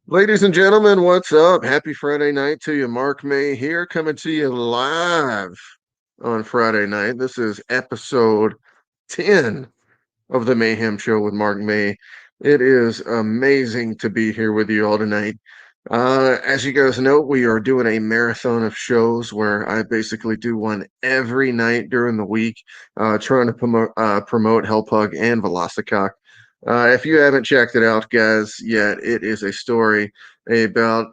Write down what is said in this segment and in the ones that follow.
Ladies and gentlemen, what's up? Happy Friday night to you. Mark May here, coming to you live on Friday night. This is episode 10 of the Mayhem Show with Mark May. It is amazing to be here with you all tonight. As you guys know, we are doing a marathon of shows where I basically do one every night during the week, trying to promote Hellpug and Velocicock. If you haven't checked it out, guys, yet, it is a story about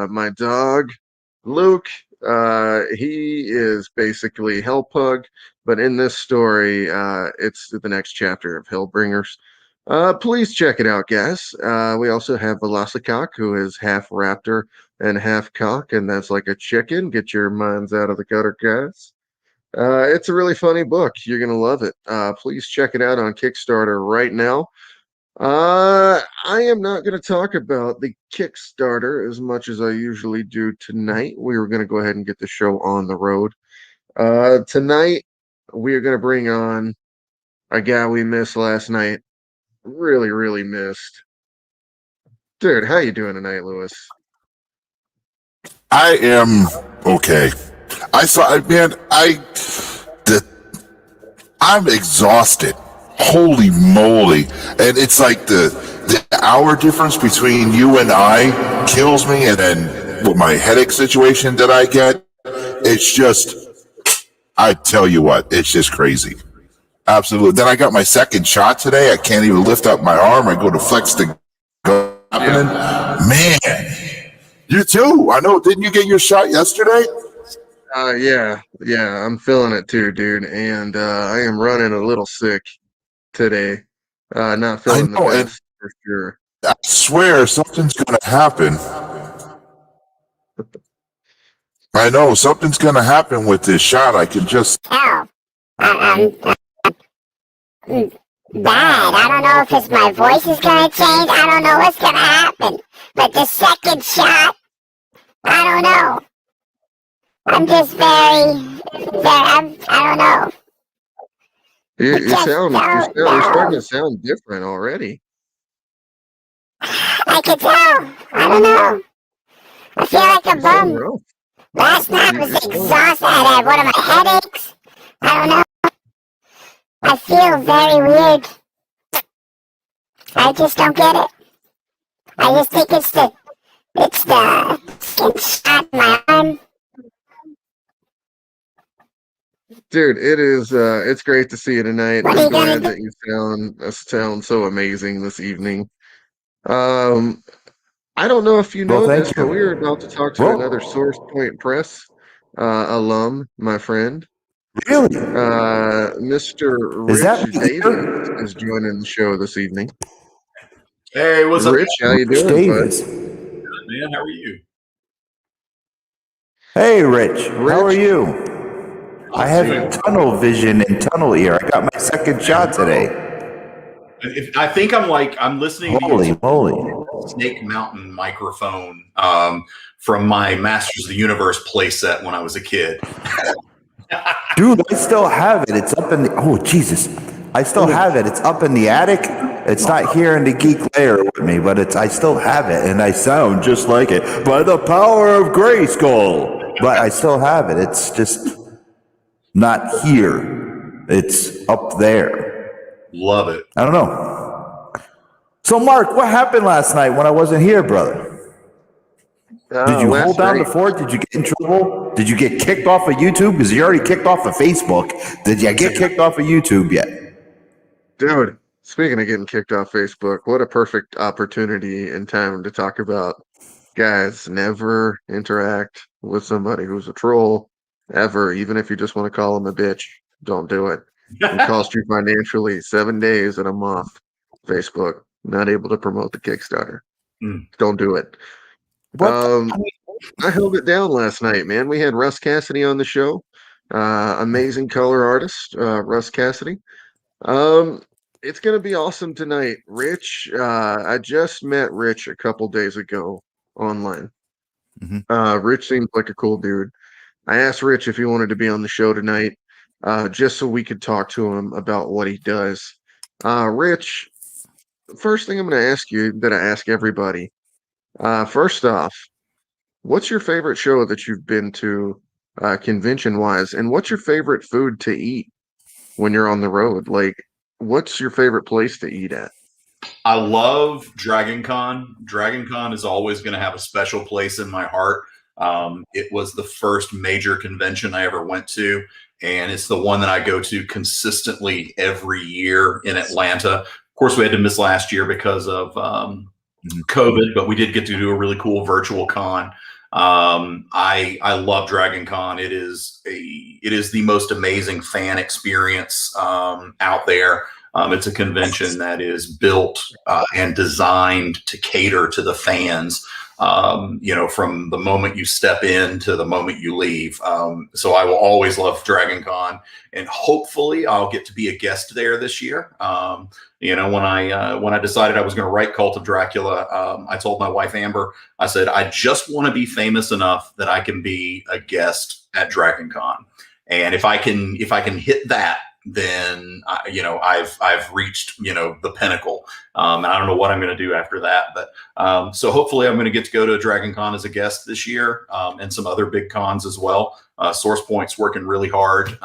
my dog, Luke. He is basically Hellpug, but in this story, it's the next chapter of Hellbringers. Please check it out, guys. We also have Velocicock, who is half raptor and half cock, and that's like a chicken. Get your minds out of the gutter, guys. It's a really funny book. You're going to love it. Please check it out on Kickstarter right now. I am not going to talk about the Kickstarter as much as I usually do tonight. We were going to go ahead and get the show on the road. Tonight, we are going to bring on a guy we missed last night. Really, really missed. Dude, how you doing tonight, Lewis? I am okay. I'm exhausted. Holy moly. And it's like the hour difference between you and I kills me, and then with my headache situation that I get, it's just, I tell you what, it's just crazy. Absolutely. Then I got my second shot today. I can't even lift up my arm. I go to flex the gun. Man, you too. I know. Didn't you get your shot yesterday? Yeah, I'm feeling it too, dude. And I am running a little sick today. Not feeling the best for sure. I swear something's gonna happen. I know something's gonna happen with this shot. I can just bad. I don't know if it's my voice is gonna change. I don't know what's gonna happen. But the second shot, I don't know. I'm just I don't know. You're starting to sound different already. I can tell. I don't know. I feel like a bum. Last night I was exhausted. I had one of my headaches. I don't know. I feel very weird. I just don't get it. I just think it's the shot in my arm. Dude, it is it's great to see you tonight. I'm glad that you sound so amazing this evening. I don't know if you know this, but we are about to talk to another Source Point Press alum, my friend. Really? Mr. Rich Davis is joining the show this evening. Hey, what's Rich, up? how you doing, Davis. bud? Good, man. How are you? Hey, Rich. How are you? I have tunnel vision and tunnel ear. I got my second shot today. I think I'm listening Holy to moly. Snake Mountain microphone from my Masters of the Universe playset when I was a kid. Dude, I still have it. It's up in the... Oh, Jesus. I still have it. It's up in the attic. It's not here in the Geek Lair with me, but I still have it, and I sound just like it. By the power of Grayskull. But I still have it. It's just not here. It's up there. Love it. I don't know. So, Mark, what happened last night when I wasn't here, brother? Did you hold down the fort? Did you get in trouble? Did you get kicked off of YouTube? Because you already kicked off of Facebook. Did you get kicked off of YouTube yet? Dude, speaking of getting kicked off Facebook, what a perfect opportunity and time to talk about, guys, never interact with somebody who's a troll, ever, even if you just want to call them a bitch. Don't do it. It cost you financially 7 days and I'm off Facebook, not able to promote the Kickstarter. Don't do it. I held it down last night, man. We had Russ Cassidy on the show. Amazing color artist, Russ Cassidy. It's going to be awesome tonight. Rich, I just met Rich a couple days ago online. Rich seems like a cool dude. I asked Rich if he wanted to be on the show tonight, just so we could talk to him about what he does. Rich, first thing I'm going to ask you that I ask everybody, First off, what's your favorite show that you've been to, convention wise, and what's your favorite food to eat when you're on the road? Like, what's your favorite place to eat at? I love Dragon Con. Dragon Con is always going to have a special place in my heart. It was the first major convention I ever went to, and it's the one that I go to consistently every year in Atlanta. Of course, we had to miss last year because of COVID, but we did get to do a really cool virtual con. I love Dragon Con. It is the most amazing fan experience out there. It's a convention that is built and designed to cater to the fans, from the moment you step in to the moment you leave. So I will always love Dragon Con, and hopefully I'll get to be a guest there this year. When I decided I was going to write Cult of Dracula, I told my wife Amber, I said, I just want to be famous enough that I can be a guest at Dragon Con, and if I can hit that, then I've reached the pinnacle, and I don't know what I'm going to do after that. But so hopefully I'm going to get to go to Dragon Con as a guest this year, and some other big cons as well. Source Point's working really hard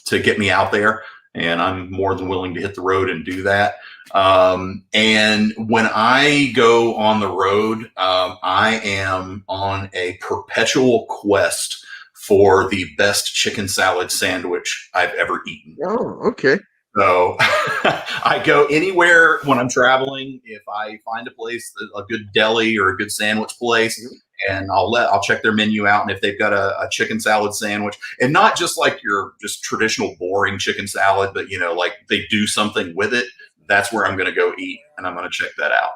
to get me out there, and I'm more than willing to hit the road and do that. And when I go on the road, I am on a perpetual quest for the best chicken salad sandwich I've ever eaten. Oh, okay. So I go anywhere when I'm traveling. If I find a place, a good deli or a good sandwich place, and I'll check their menu out. And if they've got a chicken salad sandwich, and not just like your just traditional boring chicken salad, but like they do something with it, that's where I'm going to go eat, and I'm going to check that out.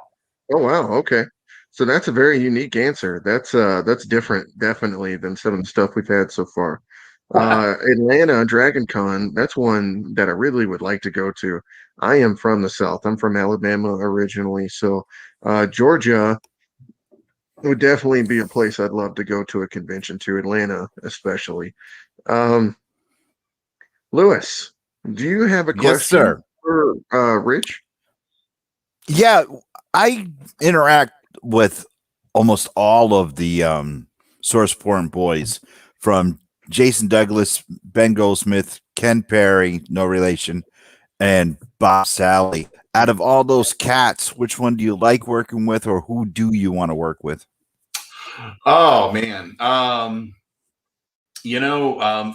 Oh, wow. Okay. So that's a very unique answer. That's different, definitely, than some of the stuff we've had so far. Atlanta Dragon Con, that's one that I really would like to go to. I am from the South. I'm from Alabama originally, so Georgia would definitely be a place I'd love to go to a convention to. Atlanta, especially. Lewis, do you have a question? Yes, sir. For Rich? Yeah, I interact with almost all of the Source Point boys, from Jason Douglas, Ben Goldsmith, Ken Perry, no relation, and Bob Sally. Out of all those cats, which one do you like working with, or who do you want to work with? Oh man.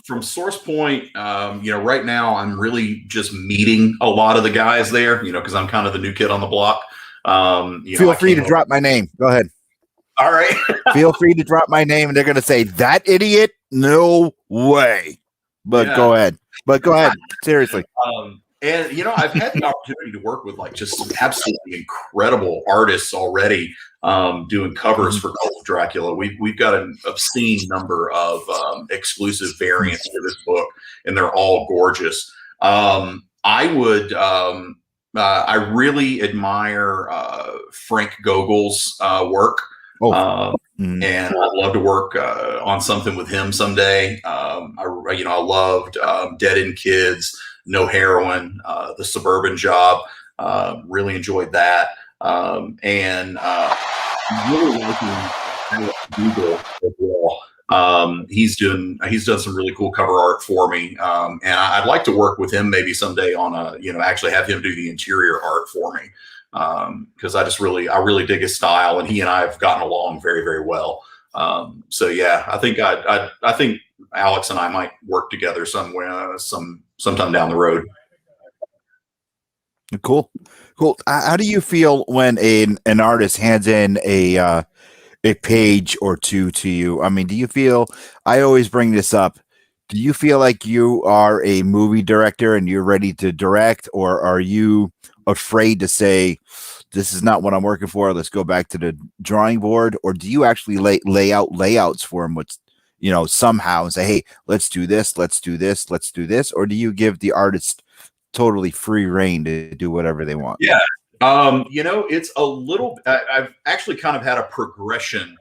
From Source Point, right now I'm really just meeting a lot of the guys there, because I'm kind of the new kid on the block. Feel free to drop my name. Go ahead. All right. Feel free to drop my name, and they're going to say, that idiot? No way. But Yeah. Go ahead. Seriously. And I've had the opportunity to work with like just some absolutely incredible artists already, doing covers for Cult of Dracula. We've got an obscene number of exclusive variants for this book, and they're all gorgeous. I really admire Frank Gogel's work. And I'd love to work on something with him someday. I loved Dead End Kids, No Heroin, The Suburban Job. Really enjoyed that. And really liking Google as well. He's done some really cool cover art for me. And I'd like to work with him maybe someday on actually have him do the interior art for me. Because I really dig his style, and he and I have gotten along very, very well. So yeah, I think I think Alex and I might work together somewhere, sometime down the road. Cool. How do you feel when an artist hands in a page or two to you? I mean, do you feel? I always bring this up. Do you feel like you are a movie director and you're ready to direct, or are you afraid to say, this is not what I'm working for, let's go back to the drawing board? Or do you actually lay out layouts for them, somehow, and say, hey, let's do this, let's do this, let's do this? Or do you give the artist totally free reign to do whatever they want? Yeah. It's a little, I've actually kind of had a progression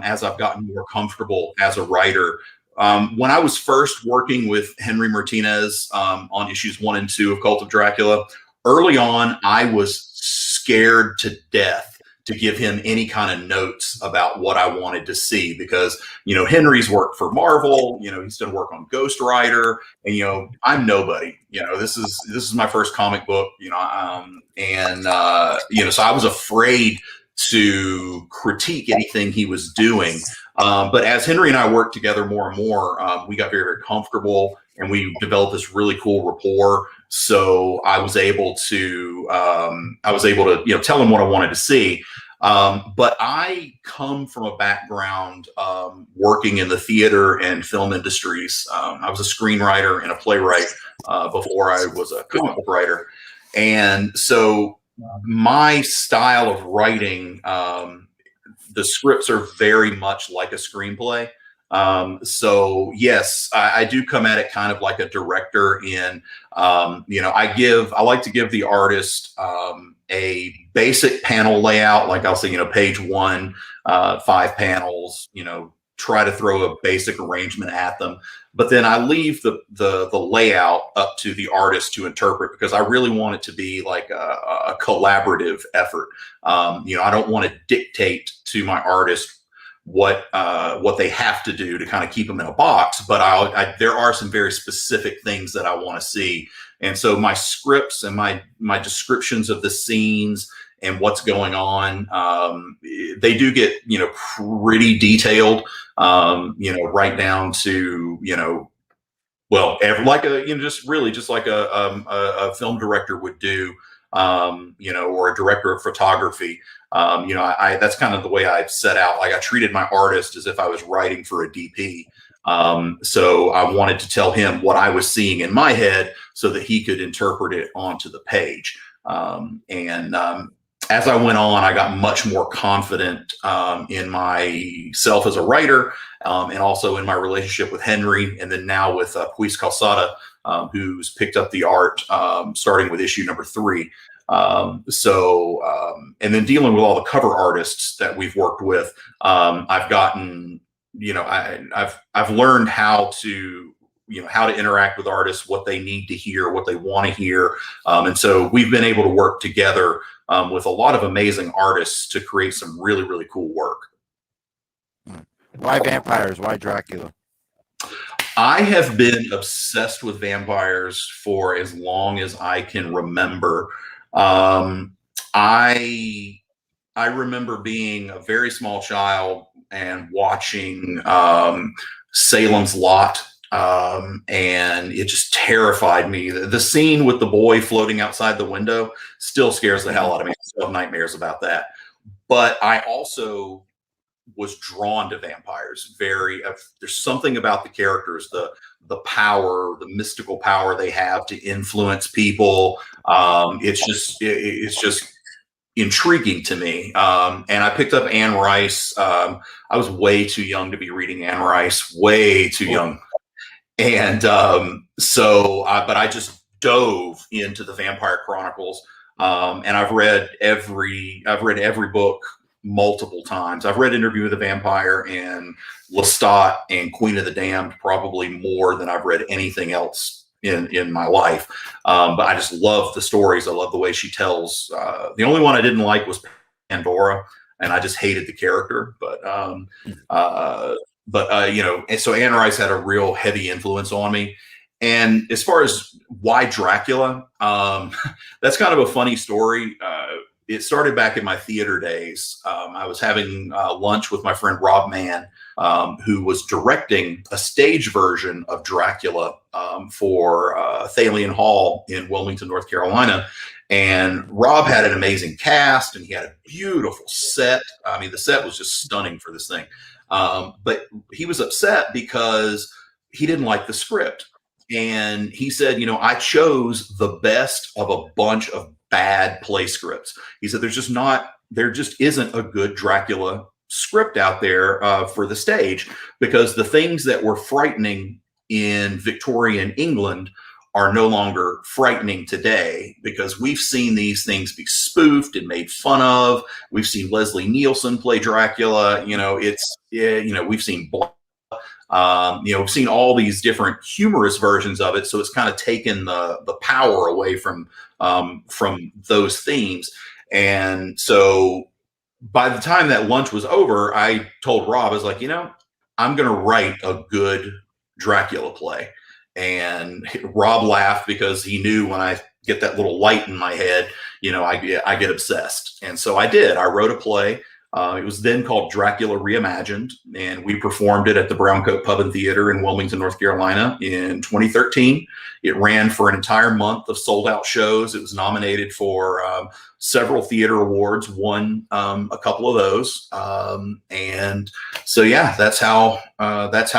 as I've gotten more comfortable as a writer. When I was first working with Henry Martinez on issues 1 and 2 of Cult of Dracula, early on, I was scared to death to give him any kind of notes about what I wanted to see, because, you know, Henry's worked for Marvel, you know, he's done work on Ghost Rider, and, you know, I'm nobody, you know, this is my first comic book, you know, you know, so I was afraid to critique anything he was doing. But as Henry and I worked together more and more, we got very, very comfortable, and we developed this really cool rapport. So I was able to, you know, tell him what I wanted to see. But I come from a background working in the theater and film industries. I was a screenwriter and a playwright before I was a comic book writer. And so my style of writing, the scripts are very much like a screenplay. So yes, I do come at it kind of like a director in, you know, I like to give the artist, a basic panel layout. Like I'll say, you know, page 1, 5 panels, you know, try to throw a basic arrangement at them. But then I leave the layout up to the artist to interpret, because I really want it to be like a collaborative effort. You know, I don't want to dictate to my artist what they have to do to kind of keep them in a box, but there are some very specific things that I want to see. And so my scripts and my descriptions of the scenes and what's going on, they do get, you know, pretty detailed, you know, right down to, you know, well, like a, you know, just like a film director would do, you know, or a director of photography. You know, that's kind of the way I set out. Like I treated my artist as if I was writing for a DP. So I wanted to tell him what I was seeing in my head so that he could interpret it onto the page. As I went on, I got much more confident in myself as a writer, and also in my relationship with Henry, and then now with Puis Calzada, who's picked up the art starting with issue number 3. And then dealing with all the cover artists that we've worked with, I've gotten, you know, I've learned how to interact with artists, what they need to hear, what they want to hear. And so we've been able to work together with a lot of amazing artists to create some really, really cool work. Why vampires? Why Dracula? I have been obsessed with vampires for as long as I can remember. I remember being a very small child and watching Salem's Lot, and it just terrified me. The scene with the boy floating outside the window still scares the hell out of me. I still have nightmares about that. But I also was drawn to vampires. There's something about the characters, the power, the mystical power they have to influence people. It's just intriguing to me. And I picked up Anne Rice. I was way too young to be reading Anne Rice, way too young. And but I just dove into the Vampire Chronicles. And I've read every book multiple times. I've read Interview with the Vampire and Lestat and Queen of the Damned probably more than I've read anything else in my life. But I just love the stories. I love the way she tells. The only one I didn't like was Pandora, and I just hated the character. But you know, and so Anne Rice had a real heavy influence on me. And as far as why Dracula, that's kind of a funny story. It started back in my theater days. I was having lunch with my friend Rob Mann, who was directing a stage version of Dracula for Thalian Hall in Wilmington, North Carolina. And Rob had an amazing cast, and he had a beautiful set. I mean, the set was just stunning for this thing. But he was upset because he didn't like the script. And he said, you know, I chose the best of a bunch of bad play scripts. He said, there just isn't a good Dracula script out there for the stage, because the things that were frightening in Victorian England are no longer frightening today, because we've seen these things be spoofed and made fun of. We've seen Leslie Nielsen play Dracula. You know, we've seen we've seen all these different humorous versions of it. So it's kind of taken the power away from those themes. And so by the time that lunch was over, I told Rob, I was like, I'm going to write a good Dracula play. And Rob laughed because he knew when I get that little light in my head, I get obsessed. And so I did. I wrote a play. It was then called Dracula Reimagined, and we performed it at the Browncoat Pub and Theater in Wilmington, North Carolina in 2013. It ran for an entire month of sold out shows. It was nominated for several theater awards, won a couple of those. And so, yeah, that's how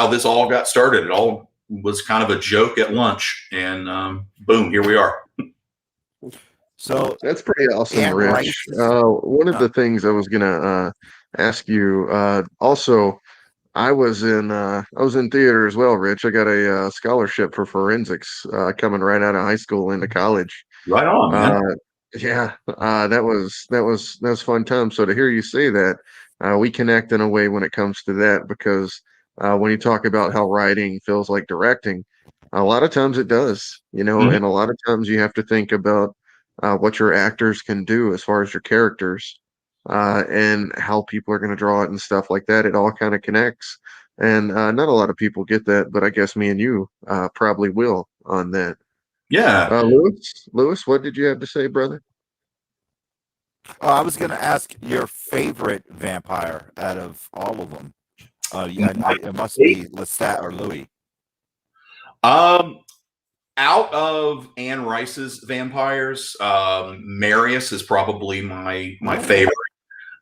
this all got started. It all was kind of a joke at lunch, and boom, here we are. So that's pretty awesome, and Rich. One of the things I was gonna ask you, also, I was in theater as well, Rich. I got a scholarship for forensics coming right out of high school into college. Right on, man. Yeah, that was fun time. So to hear you say that, we connect in a way when it comes to that, because when you talk about how writing feels like directing, a lot of times it does, and a lot of times you have to think about what your actors can do as far as your characters, and how people are going to draw it and stuff like that. It all kind of connects, and not a lot of people get that, but I guess me and you probably will on that. Yeah. Lewis, what did you have to say, brother? I was going to ask your favorite vampire out of all of them. It must be Lestat or Louis. Out of Anne Rice's vampires, Marius is probably my favorite.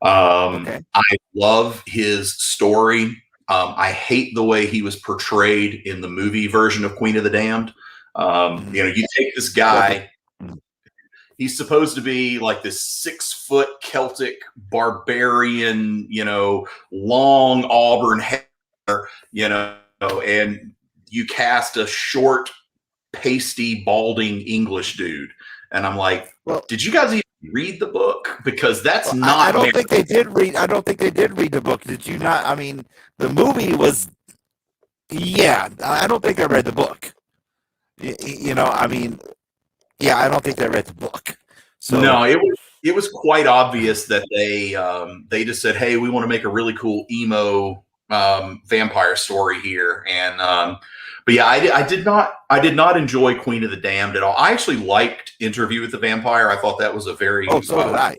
Okay. I love his story. I hate the way he was portrayed in the movie version of Queen of the Damned. You take this guy, he's supposed to be like this 6-foot Celtic barbarian, long auburn hair, and you cast a short, pasty, balding English dude. And I'm like, did you guys even read the book? Because that's not. I don't think they did read. I don't think they did read the book. Did you not? I mean, the movie was. Yeah, I don't think I read the book. I mean, yeah, I don't think they read the book. So no, it was quite obvious that they just said, hey, we want to make a really cool emo vampire story here, and but yeah, I did not enjoy Queen of the Damned at all. I actually liked Interview with the Vampire. I thought that was a very so did I.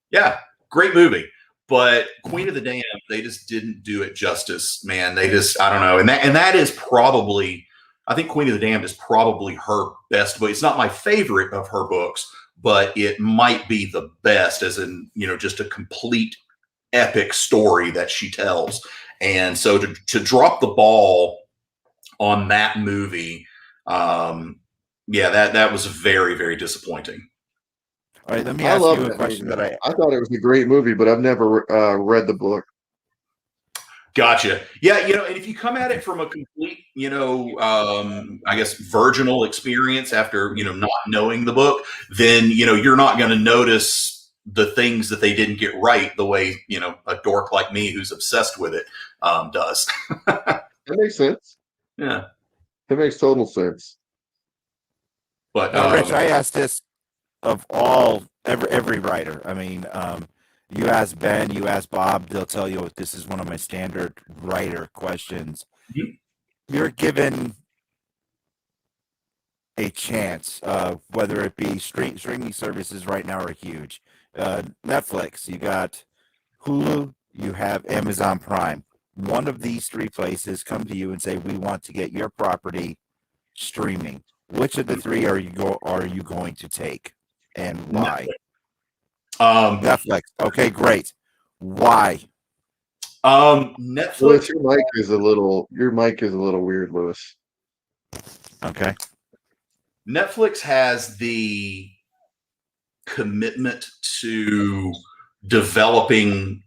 Yeah, great movie. But Queen of the Damned, they just didn't do it justice, man. They just, I don't know, and that is probably, I think Queen of the Damned is probably her best book. It's not my favorite of her books, but it might be the best, as in, just a complete epic story that she tells. And so to drop the ball on that movie, that was very, very disappointing. All right, let me ask you a question that I thought it was a great movie, but I've never read the book. Gotcha. Yeah, and if you come at it from a complete, I guess virginal experience after, not knowing the book, then, you're not going to notice the things that they didn't get right the way, a dork like me who's obsessed with it does. That makes sense. Yeah. It makes total sense. But Rich, I asked this of every writer. I mean, you ask Ben, you ask Bob, they'll tell you this is one of my standard writer questions. Mm-hmm. You're given a chance, whether it be streaming services right now are huge. Netflix, you got Hulu, you have Amazon Prime. One of these three places come to you and say, we want to get your property streaming. Which of the three are you going to take, and why? Netflix. Okay, great. Why? Netflix. Lewis, your mic is a little weird, Lewis. Okay. Netflix has the commitment to developing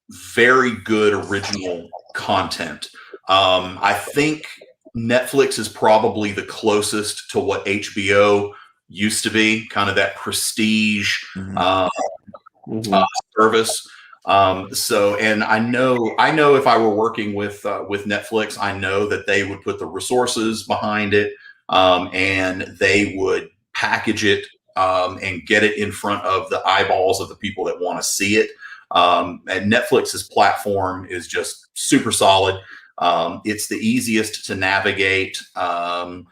very good original content. I think Netflix is probably the closest to what HBO used to be, kind of that prestige service. And I know if I were working with Netflix, I know that they would put the resources behind it, and they would package it and get it in front of the eyeballs of the people that want to see it. And Netflix's platform is just super solid. It's the easiest to navigate. And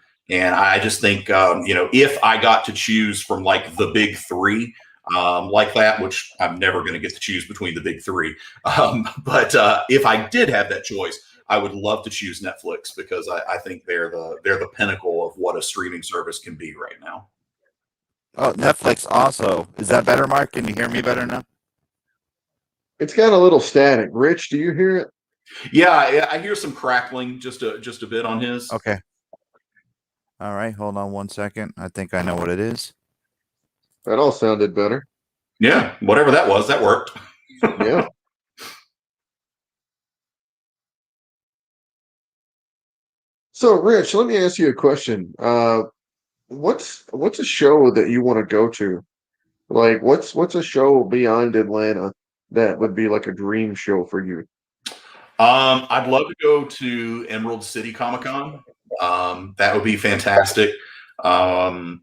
I just think, if I got to choose from like the big three, like that, which I'm never going to get to choose between the big three. But if I did have that choice, I would love to choose Netflix because I think they're the pinnacle of what a streaming service can be right now. Oh, Netflix also. Is that better, Mark? Can you hear me better now? It's got a little static. Rich, do you hear it? Yeah, I hear some crackling just a bit on his. Okay. All right, hold on 1 second. I think I know what it is. That all sounded better. Yeah, whatever that was, that worked. Yeah. So, Rich, let me ask you a question. What's a show that you want to go to? Like, what's a show beyond Atlanta that would be like a dream show for you? I'd love to go to Emerald City Comic Con. That would be fantastic. New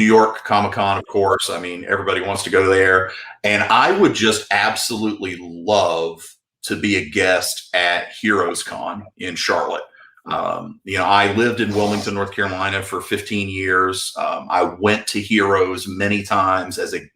York Comic Con, of course. I mean, everybody wants to go there. And I would just absolutely love to be a guest at Heroes Con in Charlotte. I lived in Wilmington, North Carolina for 15 years. I went to Heroes many times as an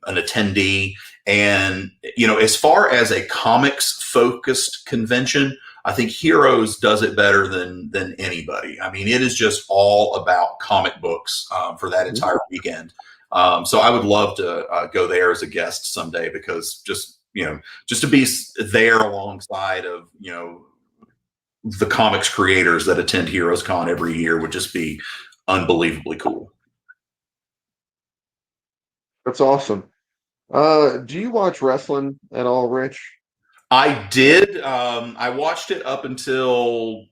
attendee. And, as far as a comics focused convention, I think Heroes does it better than anybody. I mean, it is just all about comic books for that entire weekend. So I would love to go there as a guest someday because just to be there alongside of, the comics creators that attend Heroes Con every year would just be unbelievably cool. That's awesome. Do you watch wrestling at all, Rich? I did. I watched it up until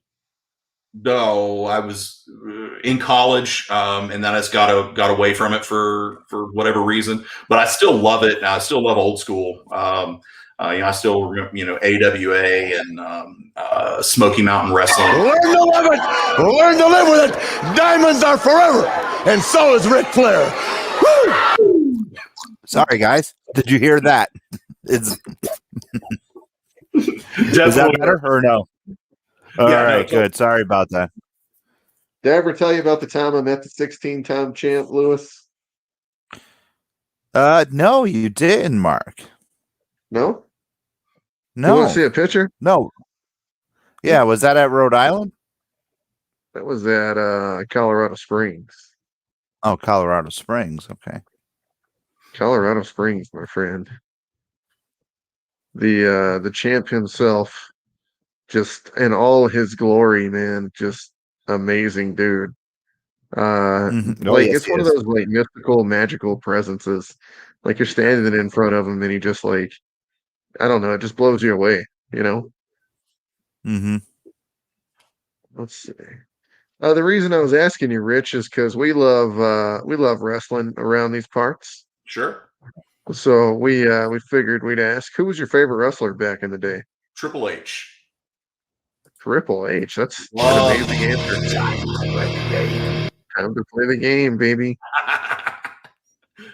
I was in college, and then I just got away from it for whatever reason. But I still love it. I still love old school. I still remember, AWA and Smoky Mountain Wrestling. Learn to live it. Learn to live with it. Diamonds are forever, and so is Ric Flair. Woo! Sorry, guys. Did you hear that? Is that better or no? All right, good. Sorry about that. Did I ever tell you about the time I met the 16-time champ, Lewis? No, you didn't, Mark. No? No. You want to see a picture? No. Yeah, was that at Rhode Island? That was at Colorado Springs. Oh, Colorado Springs. Okay. Colorado Springs, my friend. The champ himself, just in all his glory, man, just amazing dude. It's one of those like mystical, magical presences. Like you're standing in front of him and he just like, I don't know, it just blows you away, Mm-hmm. Let's see. The reason I was asking you, Rich, is because we love wrestling around these parts. Sure. So we figured we'd ask, who was your favorite wrestler back in the day? Triple H. Triple H. That's an amazing answer. Time to play the game, baby.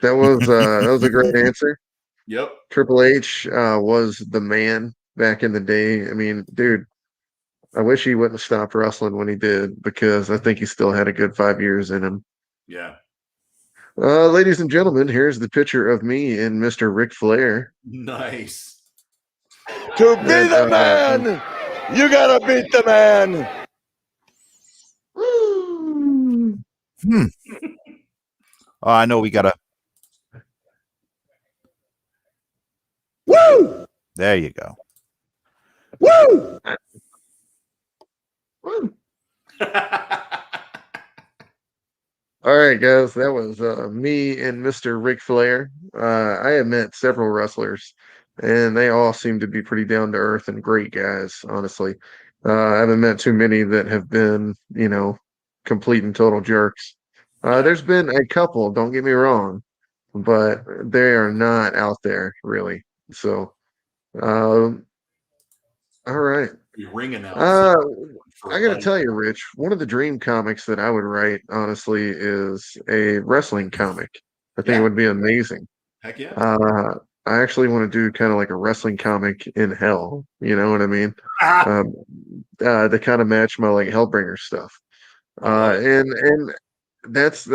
That was a great answer. Yep. Triple H was the man back in the day. I mean, dude, I wish he wouldn't have stopped wrestling when he did because I think he still had a good 5 years in him. Yeah. Ladies and gentlemen, here's the picture of me and Mr. Ric Flair. Nice. To be the man, you gotta beat the man. Oh, I know we gotta. Woo! There you go. Woo! All right, guys, that was me and Mr. Ric Flair. I have met several wrestlers, and they all seem to be pretty down to earth and great guys, honestly. I haven't met too many that have been, complete and total jerks. There's been a couple, don't get me wrong, but they are not out there, really. So, all right. Ring announce. I got to tell you, Rich, one of the dream comics that I would write, honestly, is a wrestling comic. I think it would be amazing. Heck yeah. I actually want to do kind of like a wrestling comic in hell. You know what I mean? Um, to kind of match my like Hellbringer stuff. And that's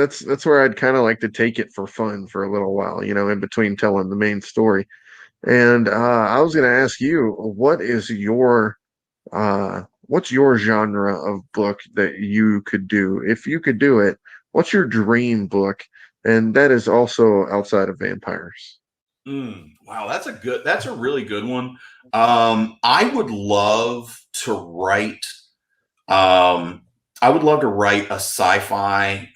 where I'd kind of like to take it for fun for a little while, you know, in between telling the main story. And I was going to ask you, what's your genre of book that you could do if you could do it? What's your dream book? And that is also outside of vampires. Wow, that's a really good one. I would love to write. I would love to write a sci-fi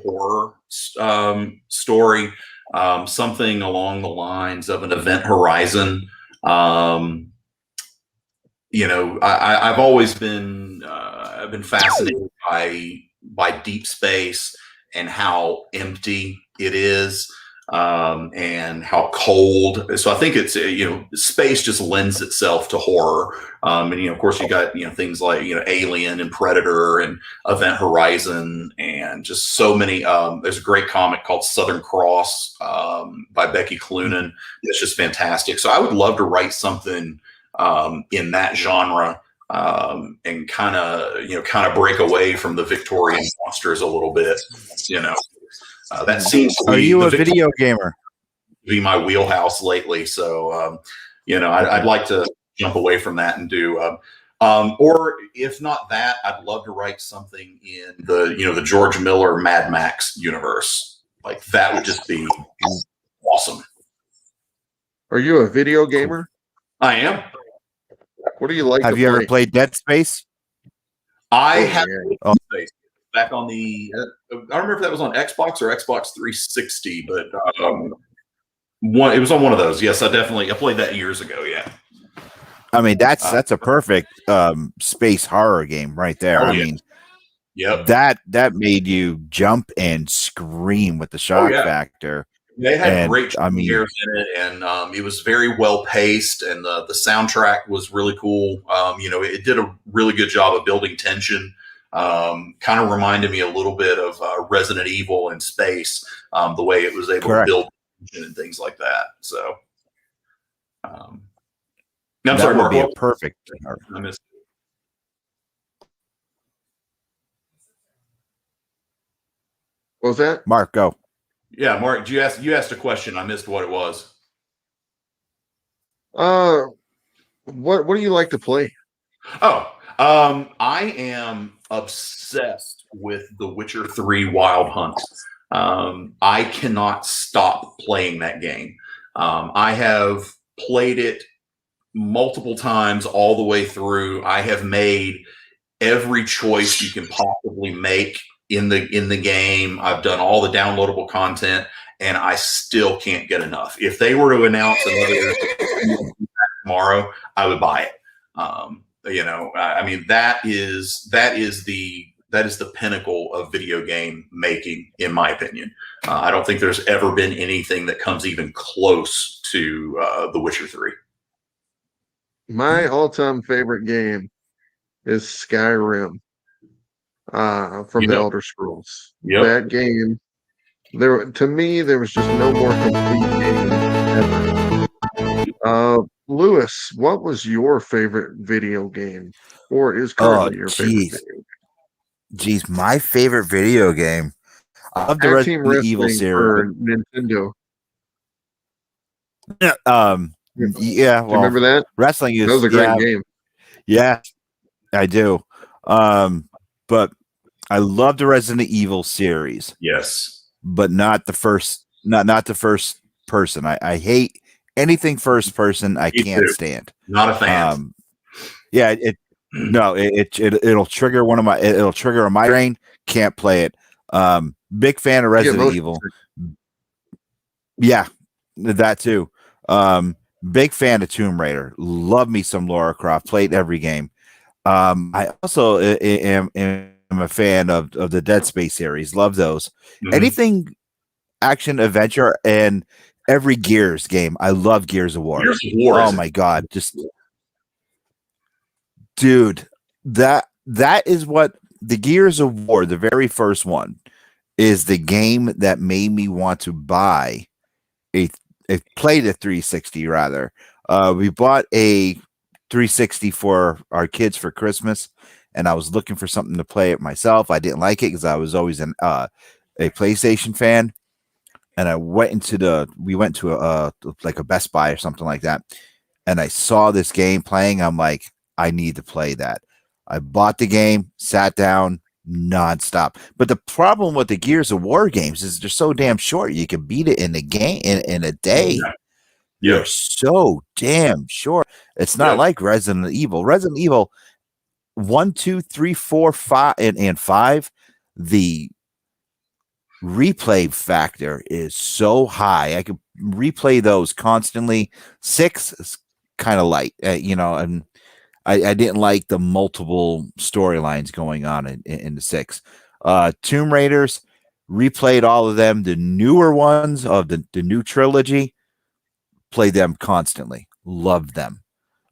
horror story, something along the lines of an Event Horizon. You know, I've always been I've been fascinated by deep space and how empty it is, and how cold. So I think it's space just lends itself to horror. And of course, you got things like Alien and Predator and Event Horizon, and just so many. There's a great comic called Southern Cross by Becky Cloonan. It's just fantastic. So I would love to write something in that genre. And kind of break away from the Victorian monsters a little bit, that seems to Are you a video gamer? Be my wheelhouse lately. So, I'd like to jump away from that and do, or if not that, I'd love to write something in the George Miller Mad Max universe. Like that would just be awesome. Are you a video gamer? I am. What do you like? Have you ever played Dead Space? I have. Space. Back on the, I don't remember if that was on Xbox or Xbox 360, but it was on one of those. Yes, I played that years ago. Yeah. I mean, that's a perfect space horror game right there. Oh, I yeah. mean, yep. That made you jump and scream with the shock factor. They had great characters in it, and it was very well paced, and the soundtrack was really cool. It did a really good job of building tension. Kind of reminded me a little bit of Resident Evil in space, the way it was able to build tension and things like that. So, I'm sorry, Mark. Would be a perfect. I missed it. What was that? Mark, go. Yeah, Mark, you asked a question. I missed what it was. What do you like to play? Oh, I am obsessed with The Witcher 3 Wild Hunt. I cannot stop playing that game. I have played it multiple times all the way through. I have made every choice you can possibly make in the game. I've done all the downloadable content, and I still can't get enough. If they were to announce another tomorrow, I would buy it. I mean, that is the pinnacle of video game making, in my opinion. I don't think there's ever been anything that comes even close to The Witcher 3. My all-time favorite game is Skyrim. From the Elder Scrolls. Yep. That game, to me, there was just no more complete game ever. Lewis, what was your favorite video game, or is currently your favorite video game? Geez, my favorite video game. I love the Resident Evil series for Nintendo. Yeah, well, do you remember that? Wrestling is that was a great game. Yeah, I do. But I love the Resident Evil series. Yes, but not the first. Not the first person. I hate anything first person. I can't stand. Not a fan. It'll trigger it'll trigger a migraine. Can't play it. Big fan of Resident Evil. Yeah, that too. Big fan of Tomb Raider. Love me some Lara Croft. Played every game. I also am a fan of the Dead Space series. Love those. Mm-hmm. Anything action adventure and every Gears game. I love Gears of War. Gears of War. Oh my god, just dude, that is what the Gears of War, the very first one, is the game that made me want to buy play the 360 rather. We bought a 360 for our kids for Christmas, and I was looking for something to play it myself. I didn't like it because I was always a PlayStation fan, and we went to like a Best Buy or something like that, and I saw this game playing. I'm like, I need to play that. I bought the game, sat down, nonstop. But the problem with the Gears of War games is they're so damn short. You can beat it in the game in a day. Yeah. They're so damn short. It's not like Resident Evil. Resident Evil 1, 2, 3, 4, 5, and 5. The replay factor is so high. I could replay those constantly. 6 is kind of light, and I didn't like the multiple storylines going on in the 6. Tomb Raiders, replayed all of them. The newer ones of the new trilogy, played them constantly. Loved them.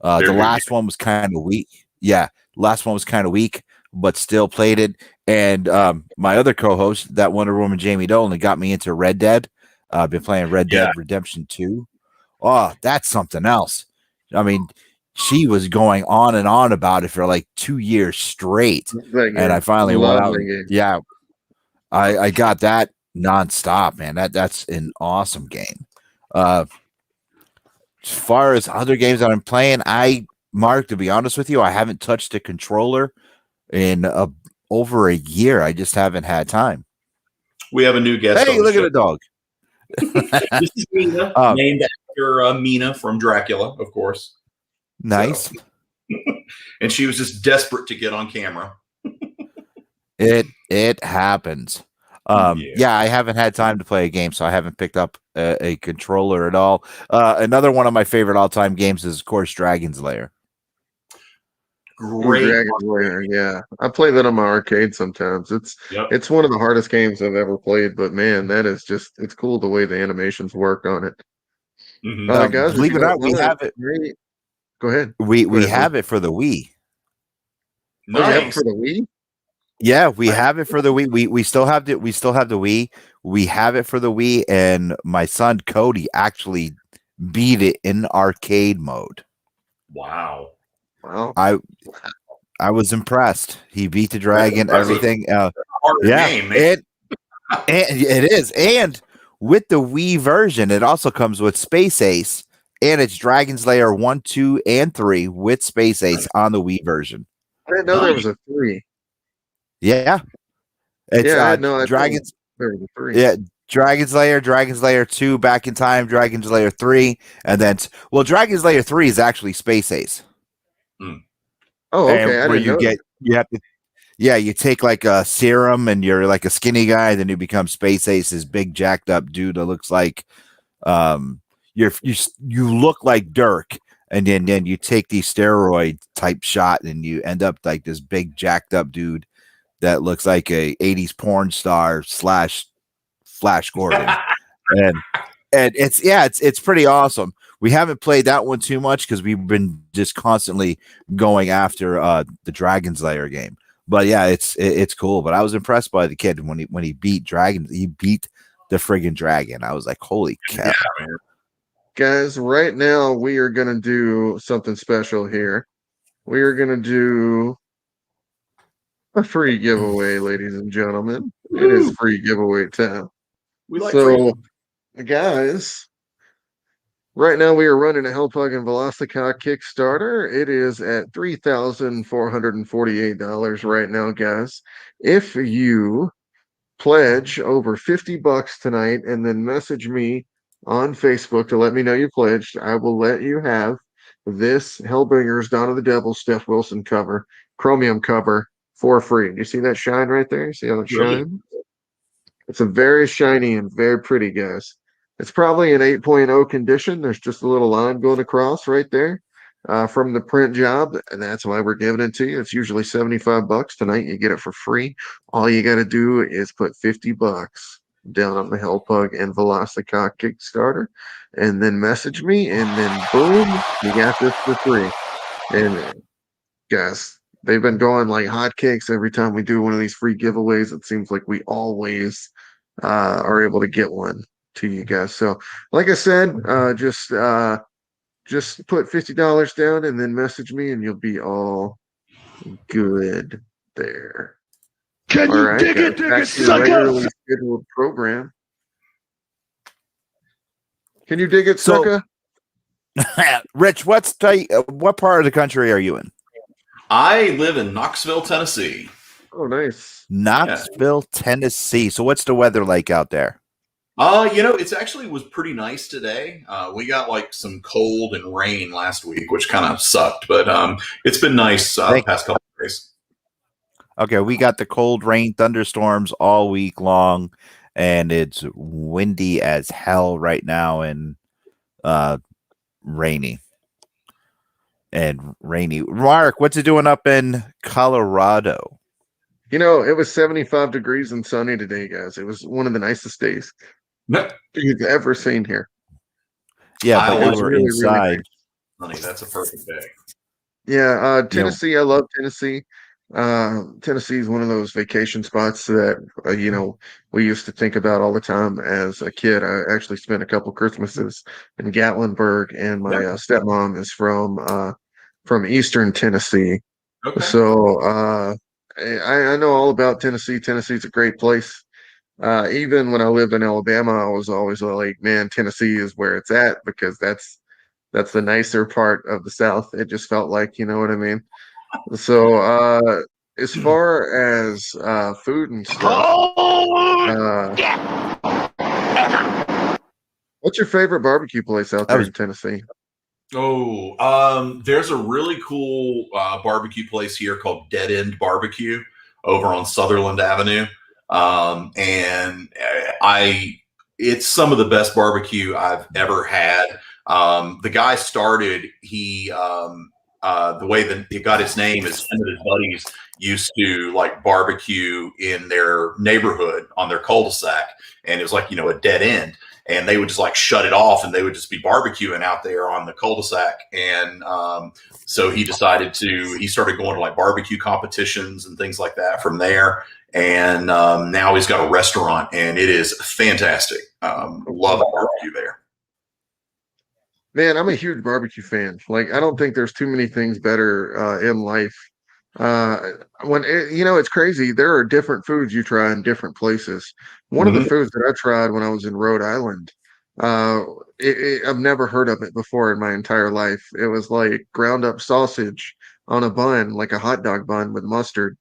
The last one was kind of weak. Yeah, last one was kind of weak, but still played it. And my other co-host, that Wonder Woman Jamie Dolan, got me into Red Dead. I've been playing Red Dead Redemption 2. Oh, that's something else. I mean, she was going on and on about it for like 2 years straight. And I finally went out. Yeah. I got that nonstop, man. That's an awesome game. As far as other games that I'm playing, Mark, to be honest with you, I haven't touched a controller in over a year. I just haven't had time. We have a new guest. Hey, look at the dog. This is Mina, named after Mina from Dracula, of course. Nice. So. And she was just desperate to get on camera. It happens. Yeah, I haven't had time to play a game, so I haven't picked up a controller at all. Another one of my favorite all-time games is, of course, Dragon's Lair. Great. Dragon's Lair, yeah. I play that on my arcade sometimes. It's one of the hardest games I've ever played, but man, that is just, it's cool the way the animations work on it. Mm-hmm. Guys, believe it or not, we have it. Go ahead. We have it for the Wii. Nice. Oh, you have it for the Wii? Yeah, we have it for the Wii. We still have the Wii. We have it for the Wii, and my son Cody actually beat it in arcade mode. Wow. I was impressed. He beat the dragon, everything. Game, it is. And with the Wii version, it also comes with Space Ace. And it's Dragon's Lair 1, 2, and 3 with Space Ace on the Wii version. I didn't know there was a 3. Yeah. It's Dragon's there was a 3. Yeah, Dragon's Lair 2, Back in Time, Dragon's Lair 3, and then Dragon's Lair 3 is actually Space Ace. Oh, okay. You take like a serum and you're like a skinny guy, then you become Space Ace, this big jacked up dude that looks like you look like Dirk, and then you take the steroid type shot and you end up like this big jacked up dude that looks like a 80s porn star / Flash Gordon. and it's pretty awesome. We haven't played that one too much because we've been just constantly going after the Dragon's Lair game. But yeah, it's cool. But I was impressed by the kid when he beat the friggin' dragon. I was like, holy cow. Yeah, guys, right now we are going to do something special here. We are going to do a free giveaway, ladies and gentlemen. It is free giveaway time. We like so, guys, right now we are running a Hellpug and Velocicock Kickstarter. It is at $3,448 right now, guys. If you pledge over $50 tonight and then message me on Facebook to let me know you pledged, I will let you have this Hellbringers Dawn of the Devil Steph Wilson cover, chromium cover, for free. Do you see that shine right there? You see how it shines? It's a very shiny and very pretty, guys. It's probably an 8.0 condition. There's just a little line going across right there from the print job, and that's why we're giving it to you. It's usually $75. Tonight you get it for free. All you got to do is put $50 down on the Hellpug and Velocicock Kickstarter, and then message me, and then boom, you got this for free. And guys, they've been going like hotcakes every time we do one of these free giveaways. It seems like we always are able to get one to you guys. So, like I said, just put $50 down and then message me, and you'll be all good there. Can All you right, dig guys, it, back to the regularly scheduled program. Can you dig it, So- sucker? Rich, what part of the country are you in? I live in Knoxville, Tennessee. Oh, nice. Knoxville, Tennessee. So what's the weather like out there? It's actually was pretty nice today. We got like some cold and rain last week, which kind of sucked, but it's been nice the past couple of days. Okay, we got the cold rain, thunderstorms all week long, and it's windy as hell right now and rainy. Mark, what's it doing up in Colorado? It was 75 degrees and sunny today, guys. It was one of the nicest days you've ever seen here. Yeah, but was we were really, inside. Honey, that's a perfect day. Yeah, Tennessee. I love Tennessee. Tennessee is one of those vacation spots that we used to think about all the time as a kid. I actually spent a couple Christmases in Gatlinburg, and my stepmom is from Eastern Tennessee. Okay. So I know all about Tennessee. Tennessee's a great place. Even when I lived in Alabama, I was always like, man, Tennessee is where it's at, because that's the nicer part of the South. It just felt like, you know what I mean? So as far as food and stuff, what's your favorite barbecue place out there in Tennessee? There's a really cool barbecue place here called Dead End Barbecue over on Sutherland Avenue. It's some of the best barbecue I've ever had. The guy started, the way that he got his name is some of his buddies used to like barbecue in their neighborhood on their cul-de-sac, and it was like, a dead end. And they would just like shut it off, and they would just be barbecuing out there on the cul-de-sac. And so he started going to like barbecue competitions and things like that from there. And now he's got a restaurant, and it is fantastic. Love the barbecue there. Man, I'm a huge barbecue fan. Like, I don't think there's too many things better in life. It's crazy. There are different foods you try in different places. One of the foods that I tried when I was in Rhode Island, I've never heard of it before in my entire life. It was like ground up sausage on a bun, like a hot dog bun with mustard.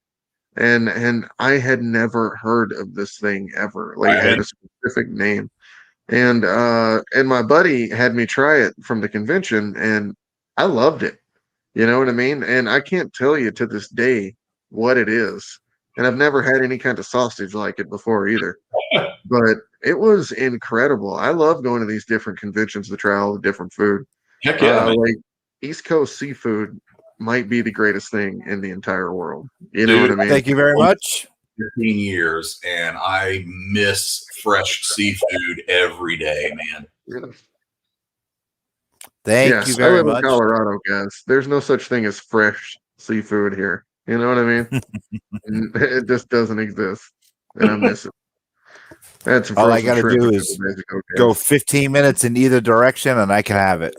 And I had never heard of this thing ever. Like, it had a specific name. And my buddy had me try it from the convention, and I loved it. You know what I mean? And I can't tell you to this day what it is. And I've never had any kind of sausage like it before either. But it was incredible. I love going to these different conventions to try all the different food. Heck yeah, like East Coast seafood might be the greatest thing in the entire world. You know Dude, what I mean? Thank you very much. 15 years, and I miss fresh seafood every day, man. Yeah. Thank you very I live much. in Colorado, guys. There's no such thing as fresh seafood here. You know what I mean? It just doesn't exist, and I miss it. That's all I got to do is go 15 minutes in either direction, and I can have it.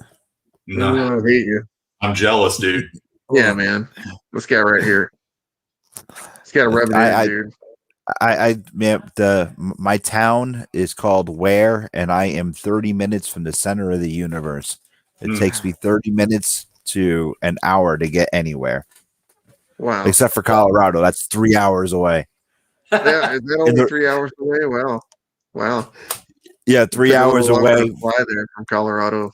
No, I hate you. I'm jealous, dude. Yeah, man. This guy right here. He's got a revenue, dude. My town is called Lair, and I am 30 minutes from the center of the universe. It takes me 30 minutes to an hour to get anywhere. Wow. Except for Colorado. That's 3 hours away. Yeah, is that only 3 hours away? Wow. Yeah, 3 hours away. Fly there from Colorado.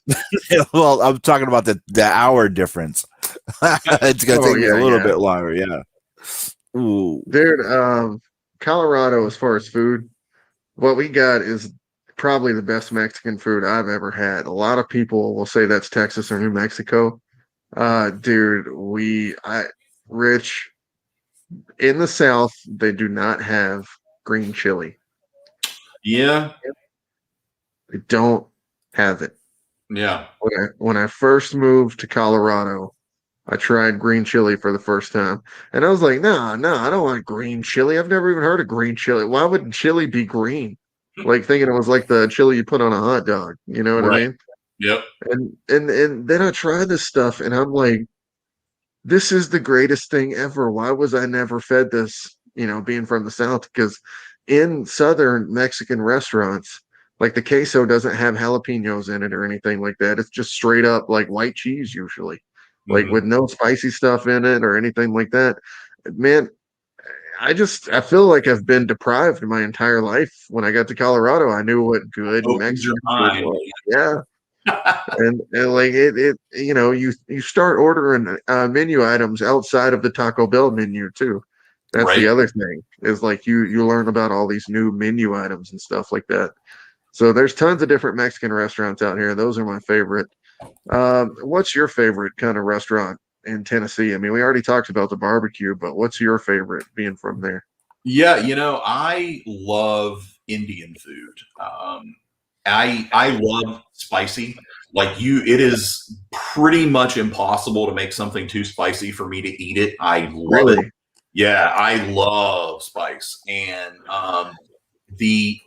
Well, I'm talking about the hour difference. It's going to take me a little bit longer, yeah. Ooh. Dude, Colorado, as far as food, what we got is probably the best Mexican food I've ever had. A lot of people will say that's Texas or New Mexico. Dude, Rich, in the South, they do not have green chili. Yeah. They don't have it. Yeah. When I first moved to Colorado, I tried green chili for the first time, and I was like, no, I don't want green chili. I've never even heard of green chili. Why would chili be green? Like thinking it was like the chili you put on a hot dog. You know what I Right. mean? Yep. And then I try this stuff, and I'm like, this is the greatest thing ever. Why was I never fed this? Being from the South, because in Southern Mexican restaurants, like the queso doesn't have jalapenos in it or anything like that. It's just straight up like white cheese usually, like with no spicy stuff in it or anything like that. Man, I feel like I've been deprived my entire life. When I got to Colorado, I knew what good Opens your Mexican food mind. was. Yeah. And like you start ordering menu items outside of the Taco Bell menu too. That's Right. the other thing, is like you learn about all these new menu items and stuff like that. So there's tons of different Mexican restaurants out here. Those are my favorite. What's your favorite kind of restaurant in Tennessee? I mean, we already talked about the barbecue, but what's your favorite being from there? Yeah, I love Indian food. I love spicy. Like it is pretty much impossible to make something too spicy for me to eat it. I love it. Yeah, I love spice. And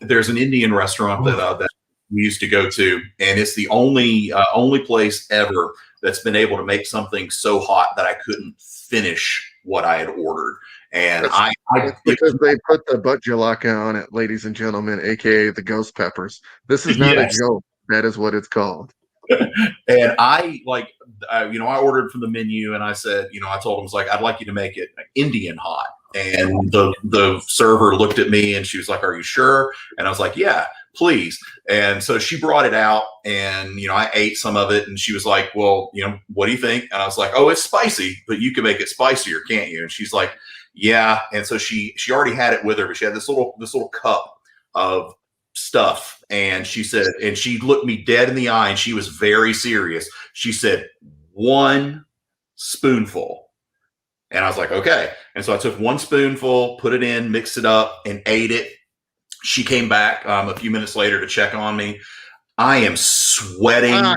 there's an Indian restaurant that we used to go to, and it's the only place ever that's been able to make something so hot that I couldn't finish what I had ordered. And it's because they put the butt jalaka on it, ladies and gentlemen, aka the ghost peppers. This is not a joke. That is what it's called. And I ordered from the menu, and I said, I told him, I was like, I'd like you to make it Indian hot. And the server looked at me and she was like, are you sure? And I was like, yeah, please. And so she brought it out, and I ate some of it, and she was like, well, what do you think? And I was like, oh, it's spicy, but you can make it spicier, can't you? And she's like, yeah. And so she already had it with her, but she had this little cup of stuff, and she said, and she looked me dead in the eye, and she was very serious. She said, 1 spoonful. And I was like, okay. And so I took 1 spoonful, put it in, mixed it up, and ate it. She came back a few minutes later to check on me. I am sweating,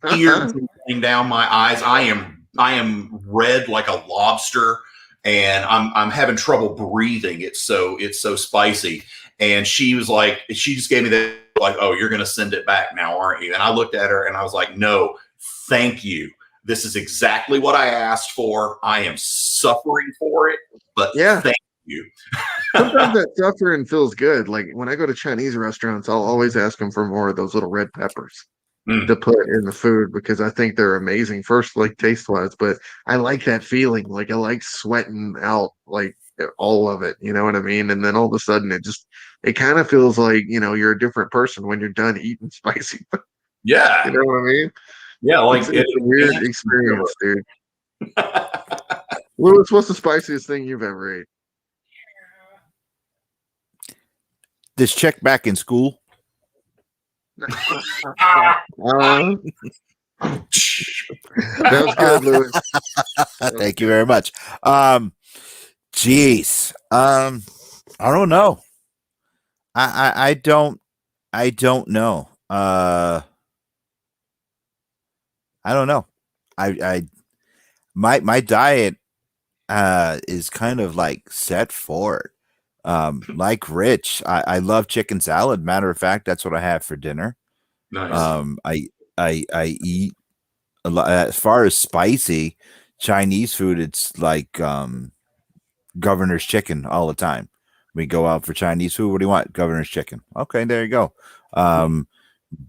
tears running down my eyes. I am red like a lobster, and I'm having trouble breathing. It's so spicy. And she was like, she just gave me that, like, oh, you're going to send it back now, aren't you? And I looked at her and I was like, no, thank you. This is exactly what I asked for. I am suffering for it, but thank you. Sometimes that suffering feels good. Like when I go to Chinese restaurants, I'll always ask them for more of those little red peppers to put in the food, because I think they're amazing. First, like taste wise, but I like that feeling. Like I like sweating out like all of it. You know what I mean? And then all of a sudden it kind of feels like, you're a different person when you're done eating spicy. Yeah. You know what I mean? Yeah. Like it's a weird experience, dude. Louis, what's the spiciest thing you've ever ate? This chick back in school. That was good, Louis. Thank you very much. Jeez. I don't know. I don't know. I don't know. My diet is kind of like set for it. Like Rich, I love chicken salad. Matter of fact, that's what I have for dinner. Nice. I eat a lot. As far as spicy Chinese food, it's like Governor's chicken all the time. We go out for Chinese food. What do you want? Governor's chicken. Okay, there you go.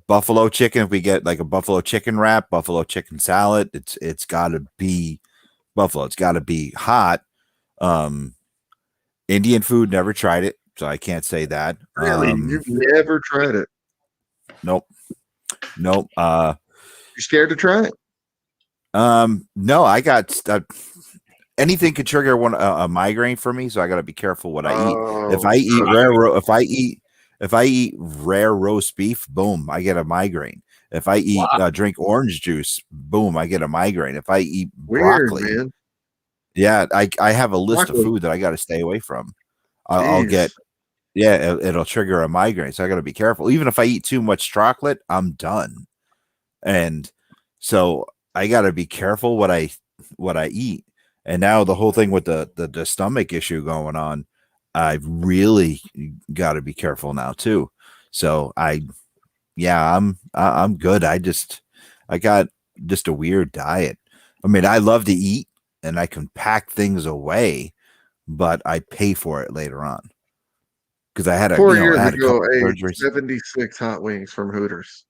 Buffalo chicken. If we get like a buffalo chicken wrap, buffalo chicken salad, it's got to be buffalo. It's got to be hot. Indian food, never tried it, so I can't say that. Really? You've never tried it? Nope. You scared to try it? No, I got anything could trigger a migraine for me, so I got to be careful what I eat. If I eat rare roast beef, boom, I get a migraine. If I eat drink orange juice, boom, I get a migraine. If I eat broccoli, man. Yeah, I have a list of food that I got to stay away from. I'll get, it'll trigger a migraine, so I got to be careful. Even if I eat too much chocolate, I'm done. And so I got to be careful what I what I eat. And now the whole thing with the stomach issue going on, I've really got to be careful now too. So I'm good. I got just a weird diet. I mean, I love to eat and I can pack things away, but I pay for it later on. Because I had 4 years I had ago, a couple surgeries. 76 hot wings from Hooters.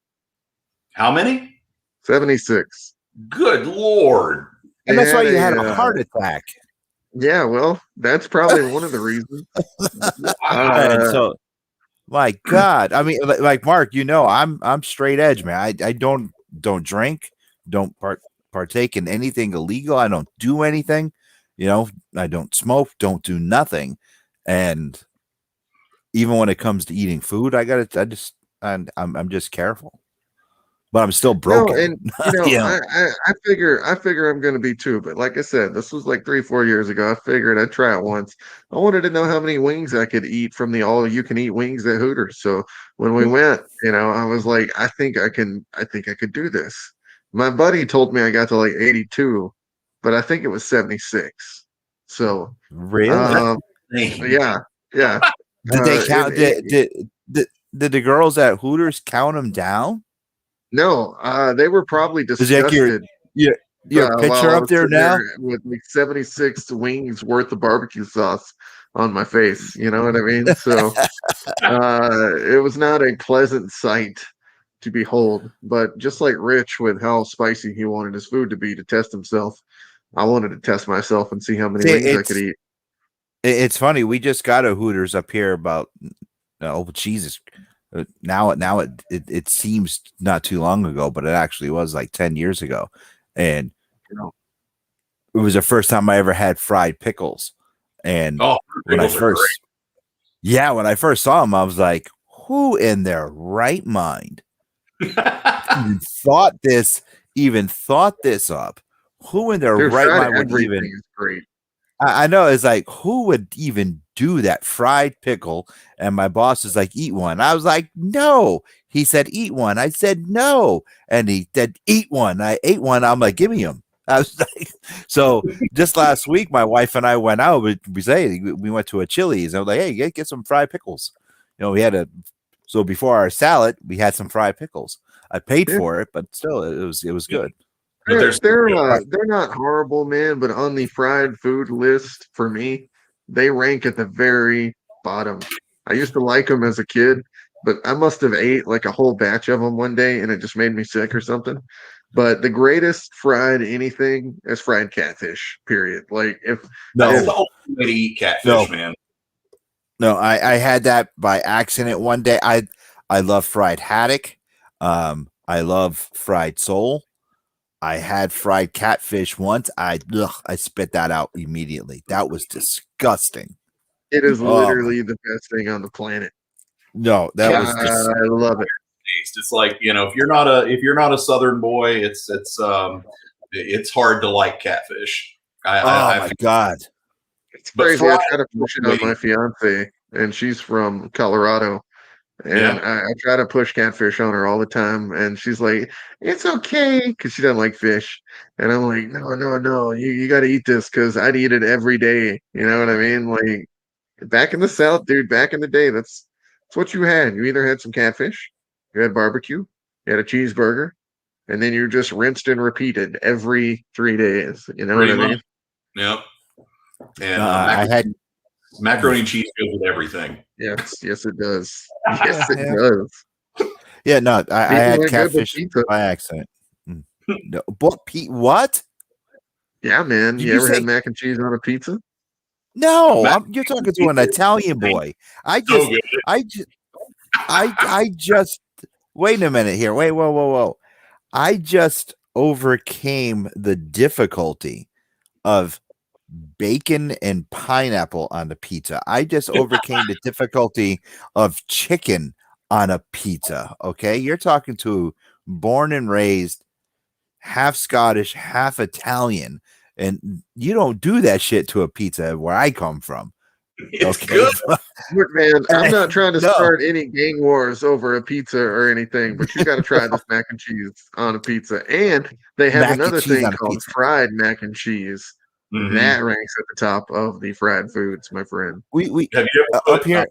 How many? 76. Good Lord. And that's why you had a heart attack. Yeah, well, that's probably one of the reasons. And so, my God, I mean, like Mark, I'm straight edge, man. I don't drink, don't partake in anything illegal. I don't do anything, I don't smoke, don't do nothing. And even when it comes to eating food, I'm just careful. But I'm still broken. No, and I figure I'm going to be too. But like I said, this was like 3-4 years ago. I figured I'd try it once. I wanted to know how many wings I could eat from the all-you-can-eat wings at Hooters. So when we went, I was like, I think I could do this. My buddy told me I got to like 82, but I think it was 76. So really, yeah. Did they count? Did the girls at Hooters count them down? No, they were probably disgusted. Your picture up there now with like 76 wings worth of barbecue sauce on my face. You know what I mean? So it was not a pleasant sight to behold. But just like Rich with how spicy he wanted his food to be to test himself, I wanted to test myself and see how many wings I could eat. It's funny. We just got a Hooters up here about Jesus. Now it seems not too long ago, but it actually was like 10 years ago. And it was the first time I ever had fried pickles. And when I first saw them, I was like, who in their right mind even thought this up? Who in their right mind would even is great. I know, it's like, who would even do that fried pickle? And my boss is like, eat one. I was like, no. He said, eat one. I said, no. And he said, eat one. I ate one. I'm like, give me them. I was like, so just last week, my wife and I went out. We went to a Chili's. I was like, hey, get some fried pickles. So before our salad, we had some fried pickles. I paid for it, but still, it was good. They're not horrible, man, but on the fried food list for me, they rank at the very bottom. I used to like them as a kid, but I must have ate like a whole batch of them one day and it just made me sick or something. But the greatest fried anything is fried catfish, period. Like that's the only way to eat catfish, man. No, I had that by accident one day. I love fried haddock. I love fried sole. I had fried catfish once. I spit that out immediately. That was disgusting. It is literally the best thing on the planet. No, that was I love it. It's like, if you're not a Southern boy, it's hard to like catfish. My God. It's crazy. I try to push it on my fiance, and she's from Colorado. And I try to push catfish on her all the time, and she's like, "It's okay," because she doesn't like fish. And I'm like, "No, you got to eat this because I'd eat it every day." You know what I mean? Like back in the South, dude. Back in the day, that's what you had. You either had some catfish, you had barbecue, you had a cheeseburger, and then you just rinsed and repeated every 3 days. You know what I mean? Yep. And macaroni and cheese goes with everything. Yes, it does. Yes, it does. Yeah, no, I had catfish by accident. No, but what? Yeah, man. You ever had mac and cheese on a pizza? No, you're talking to an Italian boy. I just wait a minute here. Wait, whoa. I just overcame the difficulty of bacon and pineapple on the pizza. I just overcame the difficulty of chicken on a pizza. Okay, you're talking to born and raised half Scottish, half Italian, and you don't do that shit to a pizza where I come from. It's good. Look, man, I'm not trying to No. start any gang wars over a pizza or anything, but you got to try this mac and cheese on a pizza. And they have Mac and another cheese thing on a called pizza. fried mac and cheese. Mhm. That ranks at the top of the fried foods, my friend. We Have you ever put up here. mac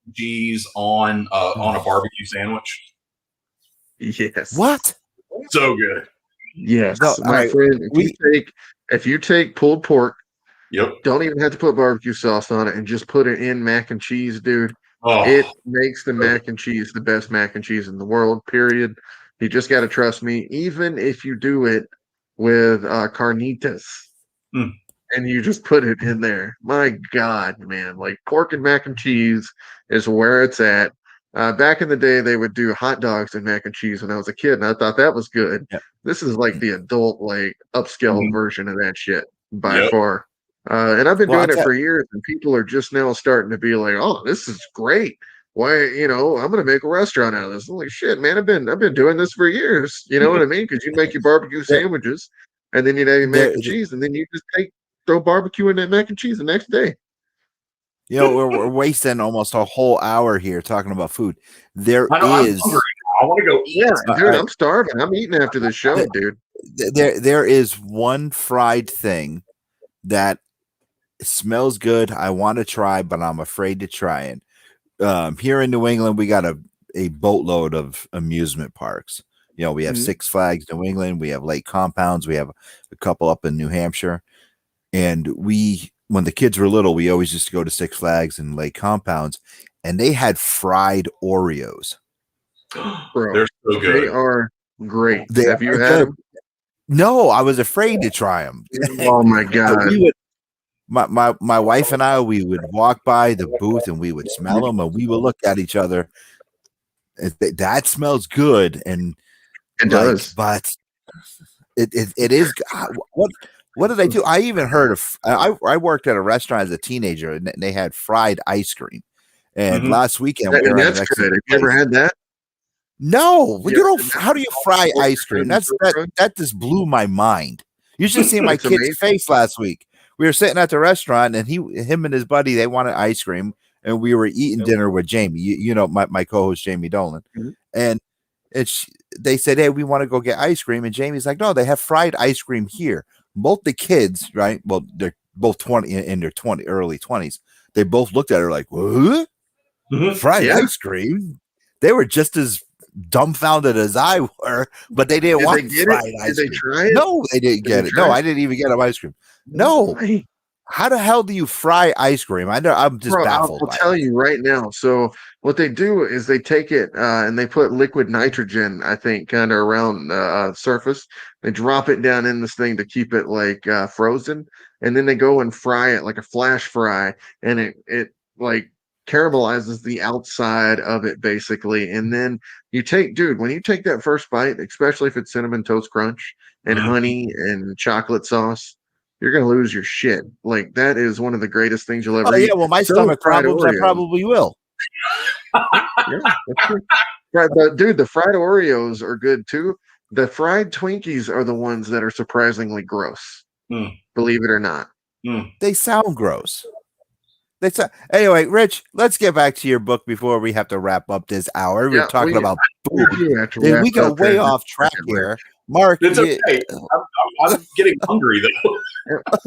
and cheese on a barbecue sandwich? Yes. What? So good. Yes, No, my alright, friend. If you take pulled pork, Yep. don't even have to put barbecue sauce on it, and just put it in mac and cheese, dude. Oh, It makes the mac and cheese the best mac and cheese in the world, period. You just got to trust me. Even if you do it with carnitas Mm. and you just put it in there, my God, man, like pork and mac and cheese is where it's at. Back in the day, they would do hot dogs and mac and cheese when I was a kid, and I thought that was good. Yep. This is like the adult, like upscale Mhm. version of that shit by Yep. far. And I've been Well, doing I'll it for years, and people are just now starting to be like, "Oh, this is great. Why, I'm gonna make a restaurant out of this." I'm like, shit, man, I've been doing this for years. You know what I mean? Because you make your barbecue There- sandwiches, and then you have your mac there- and cheese, and then you just throw barbecue in that mac and cheese the next day. we're wasting almost a whole hour here talking about food. There I know, I'm is hungry now. I want to go eat. Yeah, dude, I'm starving. I'm eating after the show, dude. there is one fried thing that smells good. I want to try, but I'm afraid to try it. Here in New England, we got a boatload of amusement parks. We have Mhm. Six Flags New England, we have Lake Compounds, we have a couple up in New Hampshire, and when the kids were little, we always used to go to Six Flags and Lake Compounds, and they had fried Oreos. Bro, They're so they good. are great. They Have you are had good. them? No, I was afraid to try them. Oh my God. We would, my wife and I, we would walk by the booth and we would smell them, and we would look at each other. That smells good, and It does. but it is. What did I do? I even heard of. I worked at a restaurant as a teenager, and they had fried ice cream. And Mhm. last weekend, we were at That's an good. Have Mexican you ever place. had that? No, Yeah. you don't. How do you fry ice cream? That just blew my mind. You should see my It's kid's amazing. face last week. We were sitting at the restaurant, and him and his buddy, they wanted ice cream, and we were eating dinner with Jamie. My co-host Jamie Dolan, Mhm. and they said, "Hey, we want to go get ice cream," and Jamie's like, "No, they have fried ice cream here." Both the kids, right? Well, they're both 20 in their early 20s. They both looked at her like, "What? Mhm. Fried Yeah. ice cream?" They were just as dumbfounded as I were, but they didn't Did want they get fried it? ice Did they cream. try it? No, they didn't Did get they it. No, try I didn't even get them ice cream. No. Why? How the hell do you fry ice cream? I'm just Bro, baffled I'll by tell it. you right now. So what they do is they take it and they put liquid nitrogen, I think, kind of around the surface. They drop it down in this thing to keep it like frozen, and then they go and fry it like a flash fry, and it like caramelizes the outside of it basically. And then when you take that first bite, especially if it's cinnamon toast crunch and Mhm. honey and chocolate sauce, you're gonna lose your shit. Like that is one of the greatest things you'll ever Oh eat. yeah, well, my So stomach fried problems, I Oreos. probably will. Yeah, that's true. Right, but dude, the fried Oreos are good too. The fried Twinkies are the ones that are surprisingly gross. Mm. Believe it or not. They sound gross. Anyway, Rich, let's get back to your book before we have to wrap up this hour. We're Yeah, talking about we food. do have to Dude, wrap we go up way here. off track here. Mark, It's okay. I'm getting hungry though.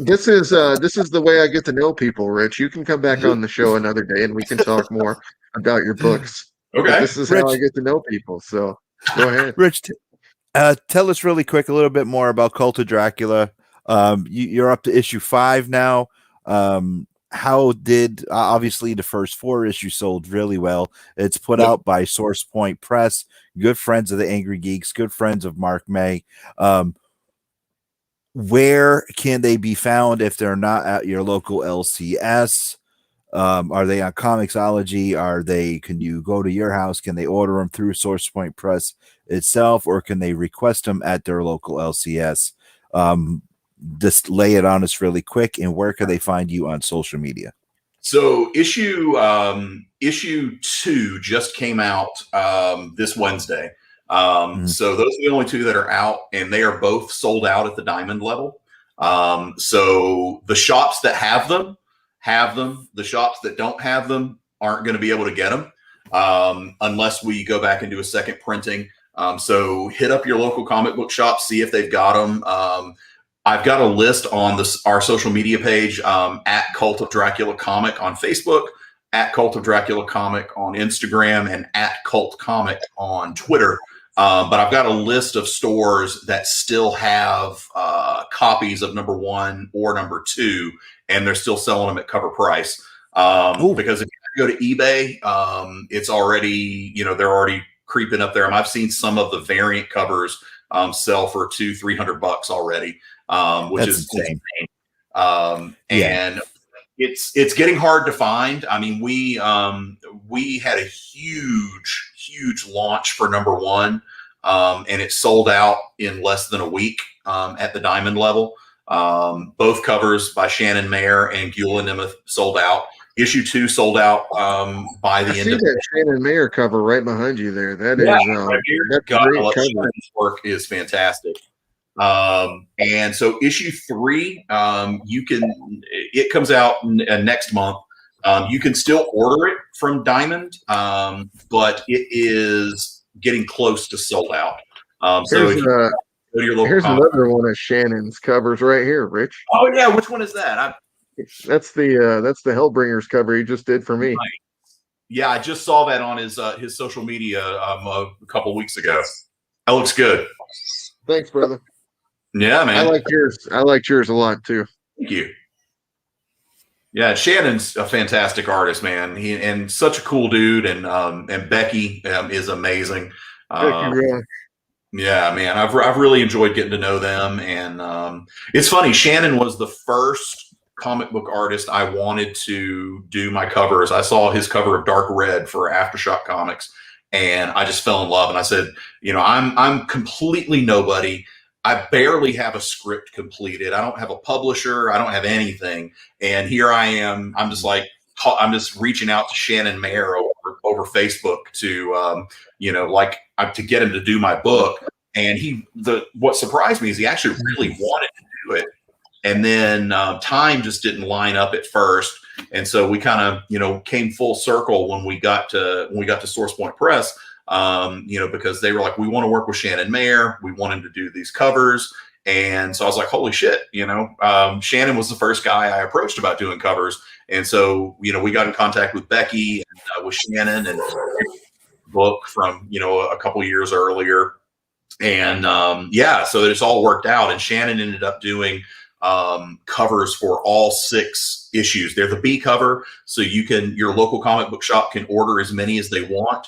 This is the way I get to know people, Rich. You can come back on the show another day and we can talk more about your books. But Okay. this is how I Rich. get to know people. So go ahead. Rich, tell us really quick a little bit more about Cult of Dracula. You're up to issue 5 now. How did obviously the first 4 issues sold really well? It's put out by Source Point Press, good friends of the Angry Geeks, good friends of Mark May. Where can they be found if they're not at your local LCS? Are they on Comixology? Can you go to your house? Can they order them through Source Point Press itself, or can they request them at their local LCS? Just lay it on us really quick, and where can they find you on social media? So issue 2 just came out this Wednesday. So those are the only 2 that are out, and they are both sold out at the diamond level. So the shops that have them have them. The shops that don't have them aren't going to be able to get them unless we go back and do a second printing. So hit up your local comic book shop, see if they've got them. I've got a list on our social media page at Cult of Dracula Comic on Facebook, at Cult of Dracula Comic on Instagram, and at Cult Comic on Twitter. But I've got a list of stores that still have copies of number 1 or number 2, and they're still selling them at cover price. Because if you go to eBay, it's already, they're already creeping up there. I've seen some of the variant covers sell for $200-300 already, which That's is insane. And it's getting hard to find. I mean, we had a huge launch for number 1, and it sold out in less than a week at the diamond level. Both covers by Shannon Mayer and Gula Nemeth sold out. Issue 2 sold out by the end of that Shannon Mayer cover right behind you there. That's God, great cover. Shannon's work is fantastic. And so issue 3, it comes out next month. You can still order it from Diamond, but it is getting close to sold out. So if you go to your local here's comic. another one of Shannon's covers right here, Rich. Oh yeah, which one is that? That's the Hellbringers cover he just did for me. Right. Yeah, I just saw that on his social media a couple weeks ago. That looks good. Thanks, brother. Yeah, man. I liked yours a lot too. Thank you. Yeah, Shannon's a fantastic artist, man. And such a cool dude, and Becky is amazing. Yeah, man. I've really enjoyed getting to know them, and it's funny. Shannon was the first comic book artist I wanted to do my covers. I saw his cover of Dark Red for Aftershock Comics, and I just fell in love. And I said, I'm completely nobody. I barely have a script completed. I don't have a publisher. I don't have anything. And here I am. I'm just reaching out to Shannon Mayer over Facebook to, to get him to do my book. And what surprised me is he actually really wanted to do it. And then time just didn't line up at first. And so we kind of, came full circle when we got to Source Point Press. Because they were like, we want to work with Shannon Mayer. We want him to do these covers. And so I was like, holy shit, Shannon was the first guy I approached about doing covers. And so, we got in contact with Becky and with Shannon and book from, a couple years earlier. And so it's all worked out. And Shannon ended up doing covers for all 6 issues. They're the B cover. So your local comic book shop can order as many as they want.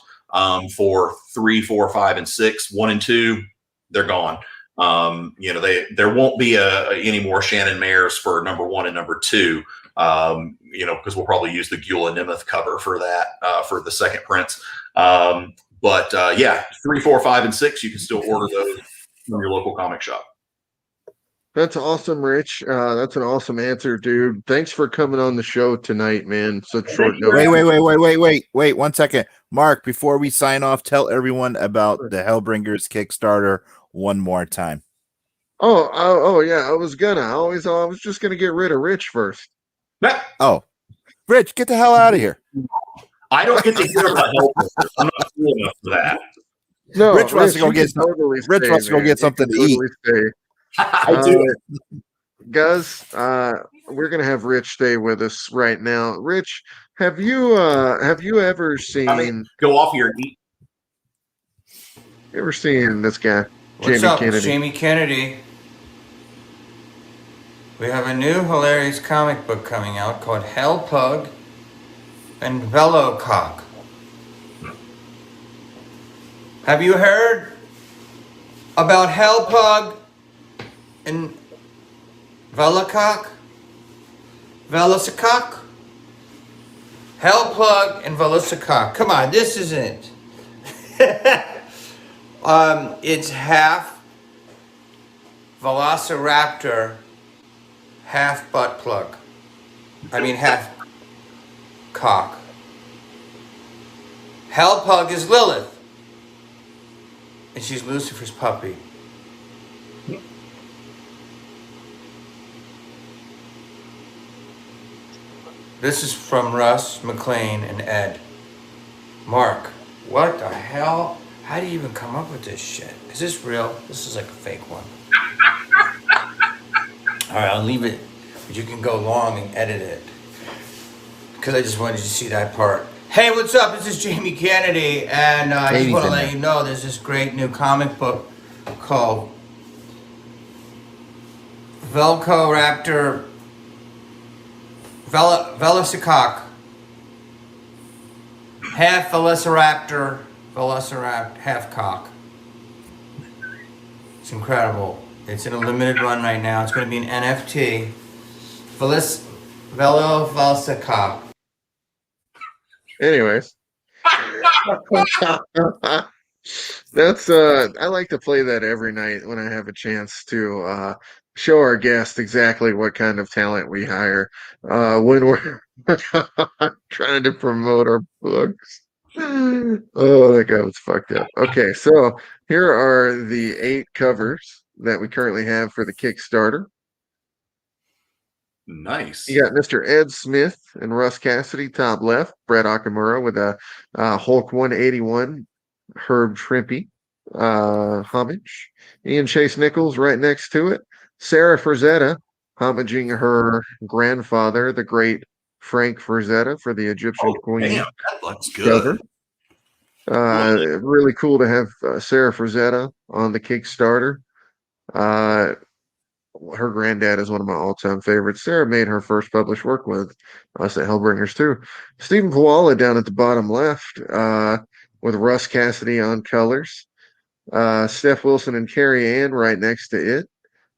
For 3, 4, 5, and 6, 1 and 2, they're gone. There won't be any more Shannon Mayers for number 1 and number 2. Because we'll probably use the Gula Nemeth cover for that for the second prints. But 3, 4, 5, and 6, you can still order those from your local comic shop. That's awesome, Rich. That's an awesome answer, dude. Thanks for coming on the show tonight, man. Such short notice. Wait 1 second. Mark, before we sign off, tell everyone about the Hellbringers Kickstarter one more time. Oh yeah. I was just gonna get rid of Rich first. Oh, Rich, get the hell out of here. I don't get to hear about Hellbringers. I'm not cool enough for that. No, Rich wants to go get something to eat. I do. Guys, we're gonna have Rich stay with us right now. Rich, have you ever seen go off here and eat? You ever seen this guy, What's up, Kennedy? Jamie Kennedy. We have a new hilarious comic book coming out called Hell Pug and Velocock. Have you heard about Hell Pug and Velocock? Velocicock? Hellplug and Velocicock. Come on, this isn't it. It's half Velociraptor, half butt plug. Half cock. Hellpug is Lilith, and she's Lucifer's puppy. This is from Russ, McLean, and Ed. Mark, what the hell? How do you even come up with this shit? Is this real? This is like a fake one. All right, I'll leave it, but you can go long and edit it. Because I just wanted you to see that part. Hey, what's up? This is Jamie Kennedy, and I just want to let you know there's this great new comic book called Velociraptor Velocicock. Half Velociraptor, half cock. It's incredible. It's in a limited run right now. It's going to be an NFT. Velocicock. Anyways. That's I like to play that every night when I have a chance to show our guests exactly what kind of talent we hire when we're trying to promote our books. Oh, that guy was fucked up. Okay, so here are the 8 covers that we currently have for the Kickstarter. Nice. You got Mr. Ed Smith and Russ Cassidy, top left. Brett Okamura with a Hulk 181 Herb Shrimpy homage. Ian Chase Nichols right next to it. Sarah Frazetta homaging her grandfather, the great Frank Frazetta, for the Egyptian Queen. Damn, that looks good. Really cool to have Sarah Frazetta on the Kickstarter. Her granddad is one of my all-time favorites. Sarah made her first published work with us at Hellbringers too. Stephen Koala down at the bottom left with Russ Cassidy on colors. Steph Wilson and Carrie Ann right next to it.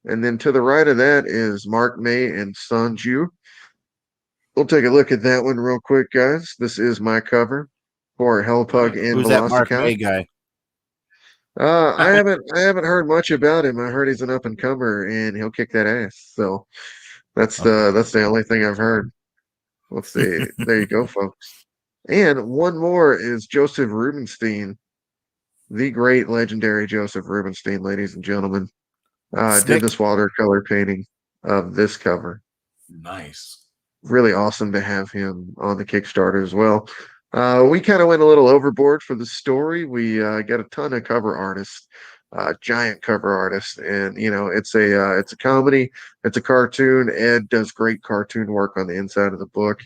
And then to the right of that is Mark May and Sanju. We'll take a look at that one real quick, guys. This is my cover for Hellpug and Who's that Mark May guy? I haven't heard much about him. I heard he's an up and comer and he'll kick that ass. So that's the only thing I've heard. Let's see. There you go, folks. And one more is Joseph Rubinstein, the great legendary Joseph Rubinstein, ladies and gentlemen. Did this watercolor painting of this cover. Nice. Really awesome to have him on the Kickstarter as well. We kind of went a little overboard for the story. We got a ton of cover artists, giant cover artists, and it's a comedy, it's a cartoon. Ed does great cartoon work on the inside of the book.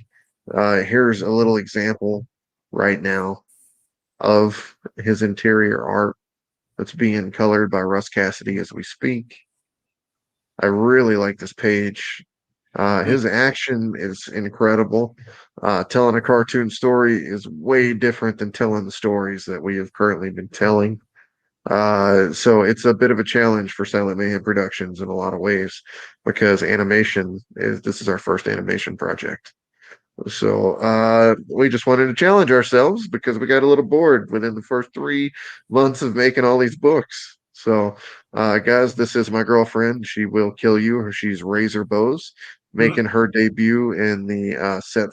Here's a little example right now of his interior art that's being colored by Russ Cassidy as we speak. I really like this page. His action is incredible. Telling a cartoon story is way different than telling the stories that we have currently been telling. So it's a bit of a challenge for Silent Mayhem Productions in a lot of ways, because this is our first animation project. So we just wanted to challenge ourselves because we got a little bored within the first 3 months of making all these books. So guys, this is my girlfriend. She will kill you, or she's Razor Bows, making her debut in the set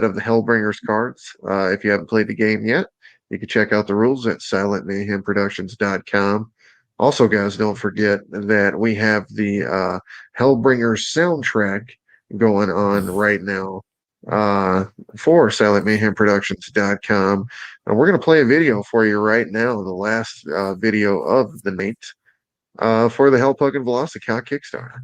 of the Hellbringers cards. If you haven't played the game yet, you can check out the rules at silentmayhemproductions.com. Also, guys, don't forget that we have the Hellbringers soundtrack going on right now for silentmayhemproductions.com. And we're going to play a video for you right now, the last video of the night for the Hellpug and Velocicock Kickstarter.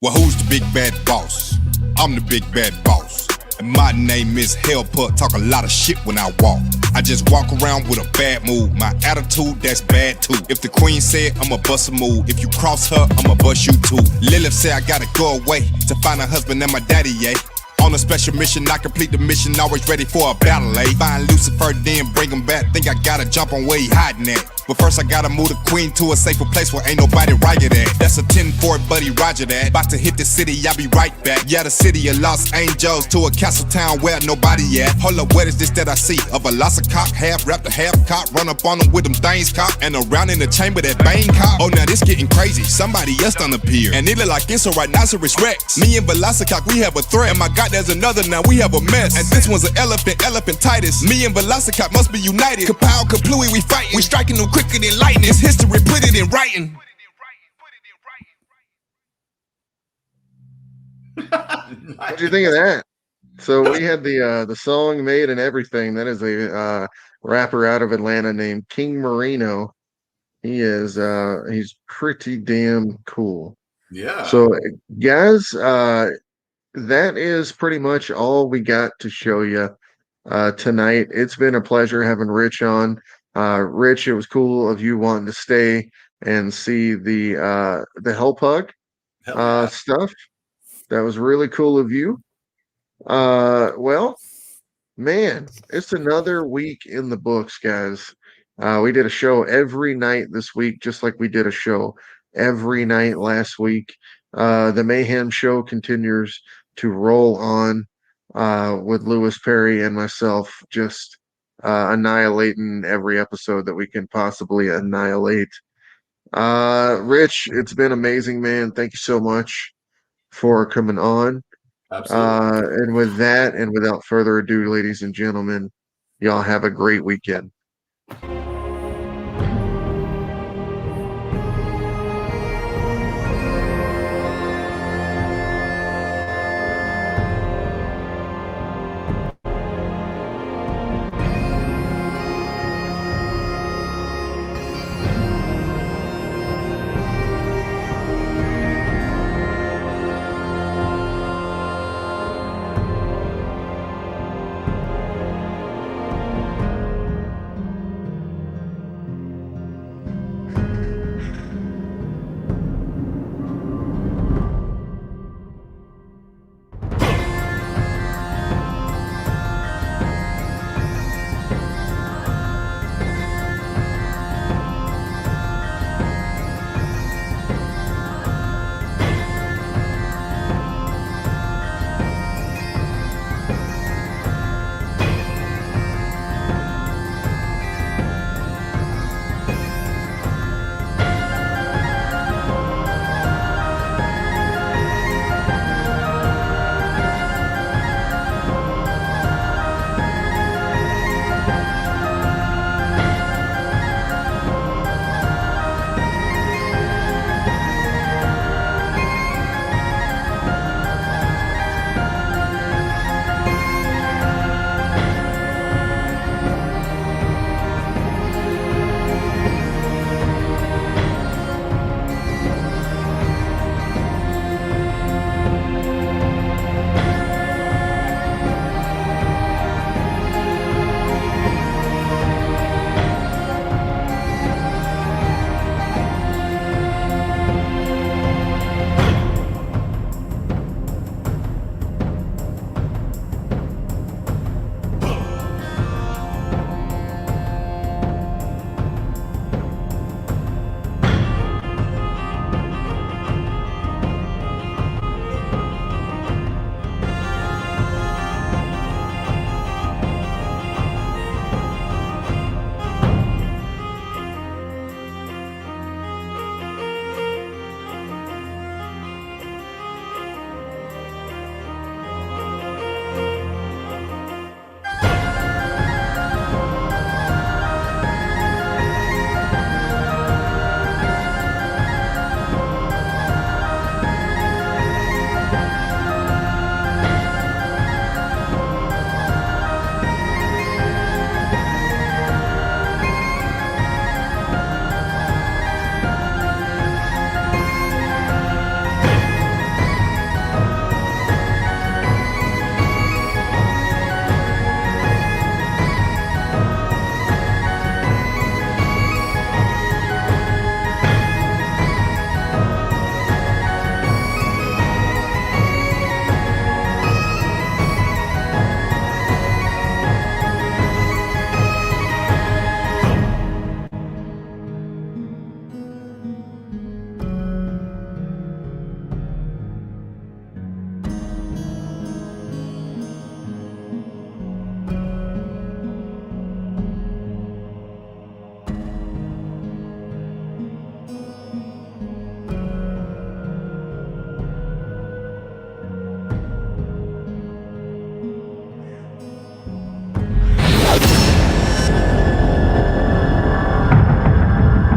Well, who's the big bad boss? I'm the big bad boss. And my name is Hellpug. Talk a lot of shit when I walk. I just walk around with a bad mood. My attitude, that's bad too. If the queen said I'ma bust a move, if you cross her, I'ma bust you too. Lilith said I gotta go away to find a husband and my daddy, yeah. On a special mission, I complete the mission, always ready for a battle, eh? Find Lucifer, then bring him back. Think I gotta jump on where he hiding at. But first I gotta move the queen to a safer place where ain't nobody riot at. That's a 10-4, buddy, roger that. About to hit the city, I'll be right back. Yeah, the city of Los Angeles to a castle town where nobody at. Hold up, what is this that I see? A Velocicock, half raptor, half cock. Run up on him with them things cock. And around in the chamber that bang cock. Oh, now this getting crazy, somebody else done appear. And it look like it's a rhinoceros rex. Me and Velocicock, we have a threat. And my God, there's another, now we have a mess. And this one's an elephantitis. Me and Velocicock must be united. Kapow, kaplooey, we fighting. We striking them quicker than lightning. It's history, put it in writing. What do you think of that? So we had the song made and everything. That is a rapper out of Atlanta named King Marino. He's pretty damn cool. Yeah. So guys, that is pretty much all we got to show you tonight. It's been a pleasure having Rich on. Rich, it was cool of you wanting to stay and see the Hell Pug stuff. That was really cool of you. Well, man, it's another week in the books, guys. We did a show every night this week, just like we did a show every night last week. The Mayhem show continues to roll on with Lewis Perry and myself, just annihilating every episode that we can possibly annihilate. Rich, it's been amazing, man. Thank you so much for coming on. Absolutely. And with that, and without further ado, ladies and gentlemen, y'all have a great weekend.